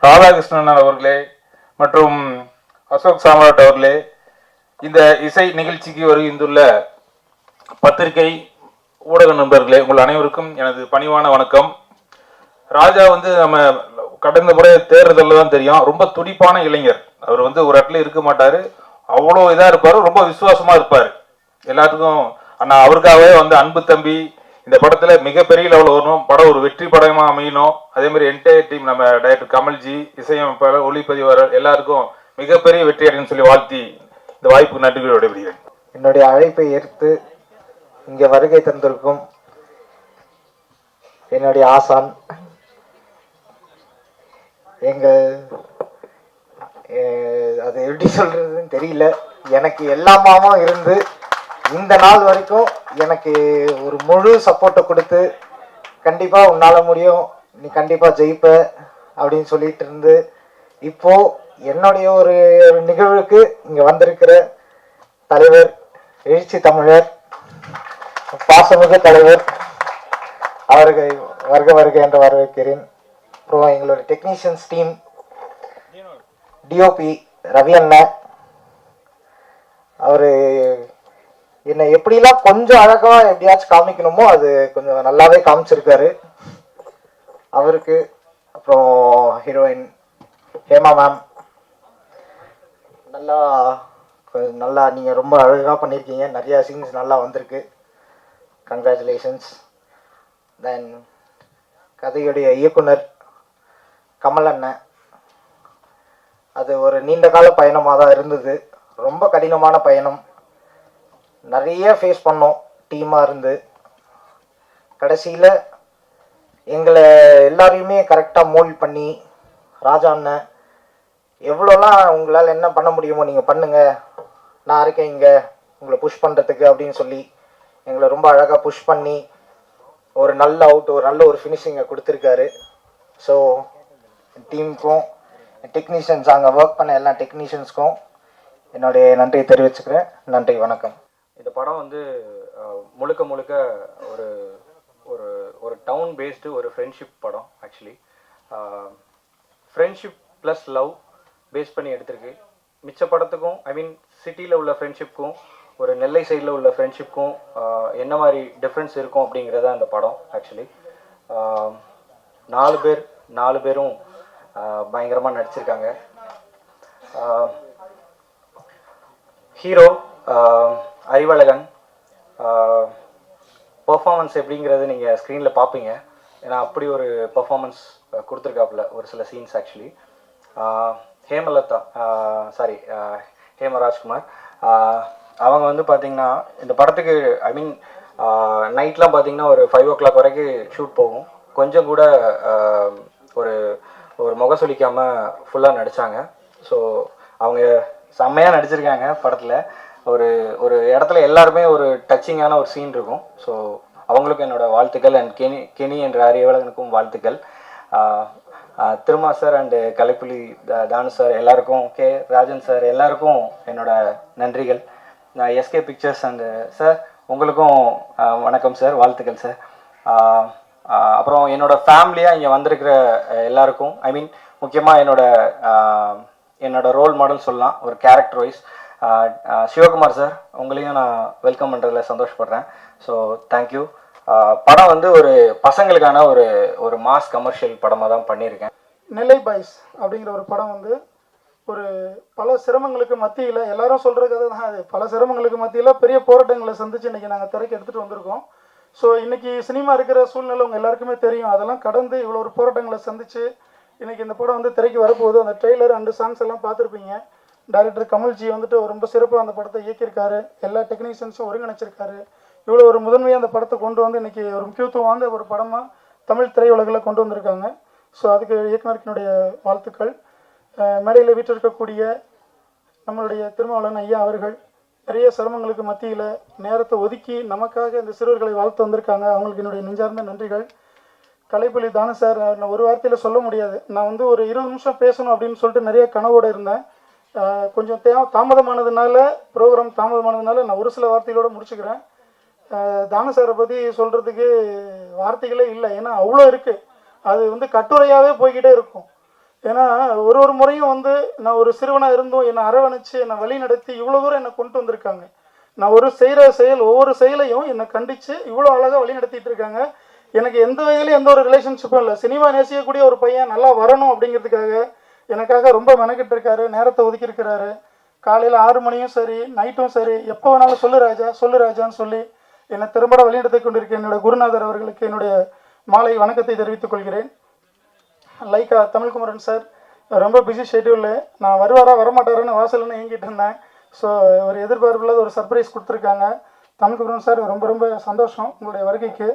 ராதாகிருஷ்ணன் அவர்களே மற்றும் அசோக் சாம்ராட் அவர்களே, இந்த இசை நிகழ்ச்சிக்கு வருகின்றுள்ள பத்திரிகை ஊடக நண்பர்களே, உங்கள் அனைவருக்கும் எனது பணிவான வணக்கம். ராஜா வந்து நம்ம கடந்த முறை தேர்தலில் தான் தெரியும், ரொம்ப துடிப்பான இளைஞர். அவர் வந்து ஒரு இடத்துல இருக்க மாட்டார், அவ்வளோ இதாக இருப்பார், ரொம்ப விசுவாசமாக இருப்பார் எல்லாத்துக்கும். ஆனால் அவருக்காகவே வந்து அன்பு தம்பி இந்த படத்தில் மிகப்பெரிய லெவலில் வரணும், படம் ஒரு வெற்றி படமாக அமையணும். அதே மாதிரி என்டையர் டீம், நம்ம டைரக்டர் கமல்ஜி, இசையமைப்பாளர், ஒளிப்பதிவாளர் எல்லாருக்கும் மிகப்பெரிய வெற்றி அடைன்னு சொல்லி வாழ்த்தி இந்த வாய்ப்புக்கு நன்றிகள் விடைபெறுகிறேன். என்னுடைய அழைப்பை ஏற்று இங்கே வருகை தந்திருக்கும் என்னுடைய ஆசான், எங்கள் அது எப்படி சொல்கிறதுன்னு தெரியல, எனக்கு எல்லாமாவும் இருந்து இந்த நாள் வரைக்கும் எனக்கு ஒரு முழு சப்போர்ட்டை கொடுத்து கண்டிப்பாக உன்னால் முடியும், நீ கண்டிப்பாக ஜெயிப்ப அப்படின்னு சொல்லிட்டு இருந்து இப்போது என்னுடைய ஒரு நிகழ்வுக்கு இங்கே வந்திருக்கிற தலைவர், எழுச்சி தமிழர், பாசமிகு தலைவர் அவர்கள் வருக வருக என்று வரவேற்கிறேன். அப்புறம் எங்களோட டெக்னீஷியன்ஸ் டீம், டிஓபி ரவி அண்ணன், அவர் என்னை எப்படிலாம் கொஞ்சம் அழகாக எப்படியாச்சும் காமிக்கணுமோ அது கொஞ்சம் நல்லாவே காமிச்சிருக்காரு அவருக்கு. அப்புறம் ஹீரோயின் ஹேமா மேம், நல்லா நீங்கள் ரொம்ப அழகாக பண்ணியிருக்கீங்க, நிறையா சீன்ஸ் நல்லா வந்திருக்கு, கங்க்ராச்சுலேஷன்ஸ். தென் கதையுடைய இயக்குனர் கமல் அண்ணன், அது ஒரு நீண்ட கால பயணமாக தான் இருந்தது, ரொம்ப கடினமான பயணம், நிறைய ஃபேஸ் பண்ணோம் டீமாக இருந்து. கடைசியில் எங்களை எல்லாரையுமே கரெக்டாக மோல்ட் பண்ணி ராஜா அண்ணன் எவ்வளோலாம் உங்களால் என்ன பண்ண முடியுமோ நீங்கள் பண்ணுங்கள், நான் இருக்கேன் இங்கே உங்களை புஷ் பண்ணுறதுக்கு அப்படின்னு சொல்லி எங்களை ரொம்ப அழகாக புஷ் பண்ணி ஒரு நல்ல அவுட், ஒரு நல்ல ஒரு ஃபினிஷிங்கை கொடுத்துருக்காரு. ஸோ டீமுக்கும் டெக்னீஷியன்ஸ், அங்கே ஒர்க் பண்ண எல்லா டெக்னீஷியன்ஸ்க்கும் என்னுடைய நன்றியை தெரிவிச்சுக்கிறேன். நன்றி, வணக்கம். இந்த படம் வந்து முழுக்க முழுக்க ஒரு ஒரு ஒரு டவுன் பேஸ்டு ஒரு ஃப்ரெண்ட்ஷிப் படம். Actually friendship plus love base பண்ணி எடுத்திருக்கு. மிச்ச படத்துக்கும், ஐ மீன் சிட்டியில் உள்ள ஃப்ரெண்ட்ஷிப்க்கும் ஒரு நெல்லை சைடில் உள்ள ஃப்ரெண்ட்ஷிப்க்கும் என்ன மாதிரி டிஃப்ரென்ஸ் இருக்கும் அப்படிங்கிறத அந்த படம். ஆக்சுவலி 4 பேரும் பயங்கரமாக நடிச்சிருக்காங்க. ஹீரோ அறிவழகன் பெர்ஃபார்மன்ஸ் எப்படிங்கிறது நீங்கள் ஸ்க்ரீனில் பார்ப்பீங்க. ஏன்னா அப்படி ஒரு பெர்ஃபார்மன்ஸ் கொடுத்துருக்காப்புல ஒரு சில சீன்ஸ். ஆக்சுவலி ஹேமலதா, ஹேமராஜ்குமார், அவங்க வந்து பார்த்திங்கன்னா இந்த படத்துக்கு, ஐ மீன் நைட்லாம் பார்த்திங்கன்னா ஒரு 5 o'clock வரைக்கும் ஷூட் போகும். கொஞ்சம் கூட ஒரு ஒரு முகசொலிக்காமல் ஃபுல்லாக நடித்தாங்க. ஸோ அவங்க செம்மையாக நடிச்சிருக்காங்க படத்தில். ஒரு இடத்துல எல்லாருமே ஒரு டச்சிங்கான ஒரு சீன் இருக்கும். ஸோ அவங்களுக்கும் என்னோடய வாழ்த்துக்கள். அண்ட் கெனி என்ற அறிவழகனுக்கும் வாழ்த்துக்கள். Thiruma sir and Kalaipuli Thanu sir எல்லாருக்கும், கே ராஜன் சார் எல்லாருக்கும் என்னோட நன்றிகள். எஸ்கே பிக்சர்ஸ் அண்டு சார் உங்களுக்கும் வணக்கம் சார், வாழ்த்துக்கள் சார். அப்புறம் என்னோடய ஃபேமிலியாக இங்கே வந்திருக்கிற எல்லாருக்கும், ஐ மீன் முக்கியமாக என்னோட ரோல் மாடல் சொல்லலாம் ஒரு கேரக்டர் வைஸ், சிவகுமார் சார், உங்களையும் நான் வெல்கம் பண்ணுறதுல சந்தோஷப்படுறேன். So thank you. படம் வந்து ஒரு பசங்களுக்கான ஒரு மாஸ் கமர்ஷியல் படமாக தான் பண்ணியிருக்கேன். நெல்லை பாய்ஸ் அப்படிங்கிற ஒரு படம் வந்து ஒரு பல சிரமங்களுக்கு மத்தியில், எல்லாரும் சொல்கிற கதை தான் அது, பல சிரமங்களுக்கு மத்தியில் பெரிய போராட்டங்களை சந்தித்து இன்றைக்கி நாங்கள் திரைக்கு எடுத்துகிட்டு வந்திருக்கோம். ஸோ இன்றைக்கி சினிமா இருக்கிற சூழ்நிலை உங்கள் எல்லாருக்குமே தெரியும். அதெல்லாம் கடந்து இவ்வளோ ஒரு போராட்டங்களை சந்தித்து இன்றைக்கி இந்த படம் வந்து திரைக்கு வரப்போகுது. அந்த ட்ரெய்லர் அண்டு சாங்ஸ் எல்லாம் பார்த்துருப்பீங்க. டைரக்டர் கமல்ஜி வந்துட்டு ரொம்ப சிறப்பாக அந்த படத்தை இயக்கியிருக்காரு, எல்லா டெக்னீஷியன்ஸும் ஒருங்கிணைச்சிருக்காரு. இவ்வளோ ஒரு முதன்மையாக அந்த படத்தை கொண்டு வந்து இன்றைக்கி ஒரு முக்கியத்துவம் வாய்ந்த ஒரு படமாக தமிழ் திரையுலகில் கொண்டு வந்திருக்காங்க. ஸோ அதுக்கு இயக்குனருக்கினுடைய வாழ்த்துக்கள். மேடையில் வீற்றிருக்கக்கூடிய நம்மளுடைய திருமாவளவன் ஐயா அவர்கள் நிறைய சிரமங்களுக்கு மத்தியில் நேரத்தை ஒதுக்கி நமக்காக இந்த சிறுவர்களை வாழ்த்து வந்திருக்காங்க. அவங்களுக்கு என்னுடைய நெஞ்சார்ந்த நன்றிகள். கலைப்புலி தானு சார், நான் ஒரு வார்த்தையில் சொல்ல முடியாது. நான் வந்து ஒரு 20 நிமிஷம் பேசணும் அப்படின்னு சொல்லிட்டு நிறைய கனவோடு இருந்தேன். கொஞ்சம் தாமதமானதுனால, ப்ரோக்ராம் தாமதமானதுனால நான் ஒரு சில வார்த்தைகளோடு முடிச்சுக்கிறேன். தானு சாரை பற்றி சொல்கிறதுக்கு வார்த்தைகளே இல்லை. ஏன்னா அவ்வளோ இருக்குது. அது வந்து கட்டுரையாகவே போய்கிட்டே இருக்கும். ஏன்னா ஒரு முறையும் வந்து நான் ஒரு சிறுவனாக இருந்தும் என்னை அரவணைச்சு என்னை வழி நடத்தி இவ்வளோ தூரம் என்னை கொண்டு வந்திருக்காங்க. நான் செய்கிற செயல், ஒவ்வொரு செயலையும் என்னை கண்டித்து இவ்வளோ அழகாக வழி நடத்திட்டு இருக்காங்க. எனக்கு எந்த வகையிலையும் எந்த ஒரு ரிலேஷன்ஷிப்பும் இல்லை. சினிமா நேசிக்கக்கூடிய ஒரு பையன் நல்லா வரணும் அப்படிங்கிறதுக்காக எனக்காக ரொம்ப மெனக்கிட்டு இருக்காரு, நேரத்தை ஒதுக்கியிருக்கிறாரு. காலையில் 6 மணியும் சரி, நைட்டும் சரி, எப்போ வேணாலும் சொல்லு ராஜான்னு சொல்லி என்னை திறம்பட வழிநடத்தி கொண்டிருக்க என்னுடைய குருநாதர் அவர்களுக்கு என்னுடைய மாலை வணக்கத்தை தெரிவித்துக் கொள்கிறேன். லைக்கா தமிழ்குமரன் சார் ரொம்ப பிஸி ஷெட்யூலில், நான் வருவாரா வரமாட்டாரான்னு வாசல்னு ஏங்கிட்டு இருந்தேன். ஸோ ஒரு எதிர்பார்ப்பில்லாத ஒரு சர்ப்ரைஸ் கொடுத்துருக்காங்க. தமிழ்குமரன் சார் ரொம்ப ரொம்ப சந்தோஷம் உங்களுடைய வருகைக்கு.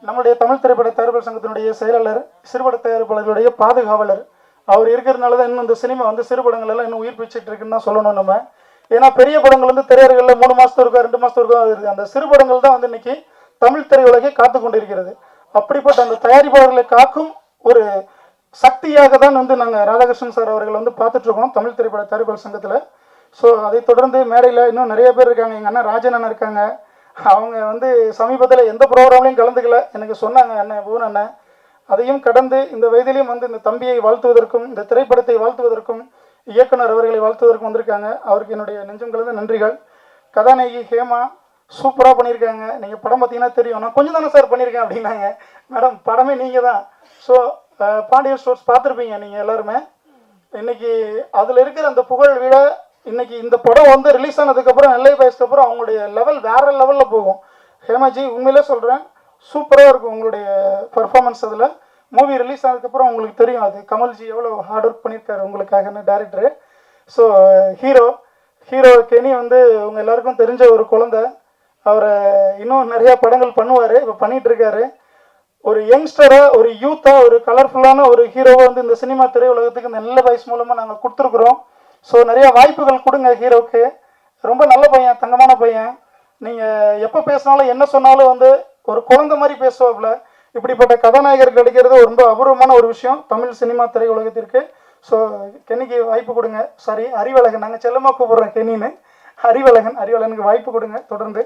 நம்மளுடைய தமிழ் திரைப்பட தயாரிப்பாளர் சங்கத்தினுடைய செயலாளர், சிறுபட தயாரிப்பாளர்களுடைய பாதுகாவலர். அவர் இருக்கிறதுனால தான் இன்னும் இந்த சினிமா வந்து சிறுபடங்கள் எல்லாம் இன்னும் உயிர் பிச்சுட்டு இருக்குன்னு தான் சொல்லணும் நம்ம. ஏன்னா பெரிய படங்கள் வந்து திரையரங்கில் 3 மாதத்துக்கு இருக்கா 2 மாதத்துக்கு இருக்கா இருக்குது. அந்த சிறுபடங்கள் தான் வந்து இன்னைக்கு தமிழ் திரையுலகை காத்து கொண்டிருக்கிறது. அப்படிப்பட்ட அந்த தயாரிப்பாளர்களை காக்கும் ஒரு சக்தியாக தான் வந்து நாங்கள் ராதாகிருஷ்ணன் சார் அவர்கள் வந்து பார்த்துட்ருக்கோம் தமிழ் திரைப்பட தயாரிப்பாளர் சங்கத்தில். ஸோ அதை தொடர்ந்து மேடையில் இன்னும் நிறைய பேர் இருக்காங்க. எங்கள் அண்ணன் ராஜன் அண்ணன் இருக்காங்க. அவங்க வந்து சமீபத்தில் எந்த ப்ரோக்ராம்லையும் கலந்துக்கல, எனக்கு சொன்னாங்க அண்ணன் பூன் அண்ணன். அதையும் கடந்து இந்த வயதிலையும் வந்து இந்த தம்பியை வாழ்த்துவதற்கும் இந்த திரைப்படத்தை வாழ்த்துவதற்கும் இயக்குனர் அவர்களை வாழ்த்துவதற்கும் வந்திருக்காங்க. அவருக்கு என்னுடைய நெஞ்சம் கலந்த நன்றிகள். கதாநாயகி ஹேமா சூப்பராக பண்ணியிருக்காங்க. நீங்கள் படம் பார்த்தீங்கன்னா தெரியும். நான் கொஞ்சம் தானே சார் பண்ணியிருக்கேன் அப்படின்னாங்க. மேடம் படமே நீங்கள் தான். ஸோ பாண்டியன் ஸ்டோர்ஸ் பார்த்துருப்பீங்க நீங்கள் எல்லாருமே. இன்னைக்கு அதில் இருக்கிற அந்த புகழ் விட இன்னைக்கு இந்த படம் வந்து ரிலீஸ் ஆனதுக்கப்புறம் நெல்லை பாய்ஸ்க்கு அப்புறம் அவங்களுடைய லெவல் வேறு லெவலில் போகும். ஹேமாஜி உண்மையிலே சொல்கிறேன், சூப்பராக இருக்கும் உங்களுடைய பர்ஃபார்மன்ஸ். அதில் மூவி ரிலீஸ் ஆனதுக்கப்புறம் உங்களுக்கு தெரியும் அது கமல்ஜி எவ்வளோ ஹார்ட் ஒர்க் பண்ணியிருக்காரு உங்களுக்காகன்னு டேரக்டரு. ஸோ ஹீரோ கெனி வந்து உங்கள் எல்லாருக்கும் தெரிஞ்ச ஒரு குழந்தை. அவரை இன்னும் நிறையா படங்கள் பண்ணுவார், இப்போ பண்ணிகிட்டு இருக்காரு. ஒரு யங்ஸ்டராக, ஒரு யூத்தாக, ஒரு கலர்ஃபுல்லான ஒரு ஹீரோவை வந்து இந்த சினிமா திரையுலகத்துக்கு இந்த நெல்லை பாய்ஸ் மூலமாக நாங்கள் கொடுத்துருக்குறோம். ஸோ நிறையா வாய்ப்புகள் கொடுங்க ஹீரோவுக்கு. ரொம்ப நல்ல பையன், தங்கமான பையன். நீங்கள் எப்போ பேசினாலும் என்ன சொன்னாலும் வந்து ஒரு குழந்தை மாதிரி பேசுவாப்புல. இப்படிப்பட்ட கதாநாயகர் கிடைக்கிறது ரொம்ப அபூர்வமான ஒரு விஷயம் தமிழ் சினிமா திரையுலகத்திற்கு. ஸோ கென்னிக்கு வாய்ப்பு கொடுங்க. சாரி அறிவழகன், நாங்கள் செல்லமாக கூப்பிட்றோம் கென்னின்னு. அறிவழகனுக்கு வாய்ப்பு கொடுங்க தொடர்ந்து.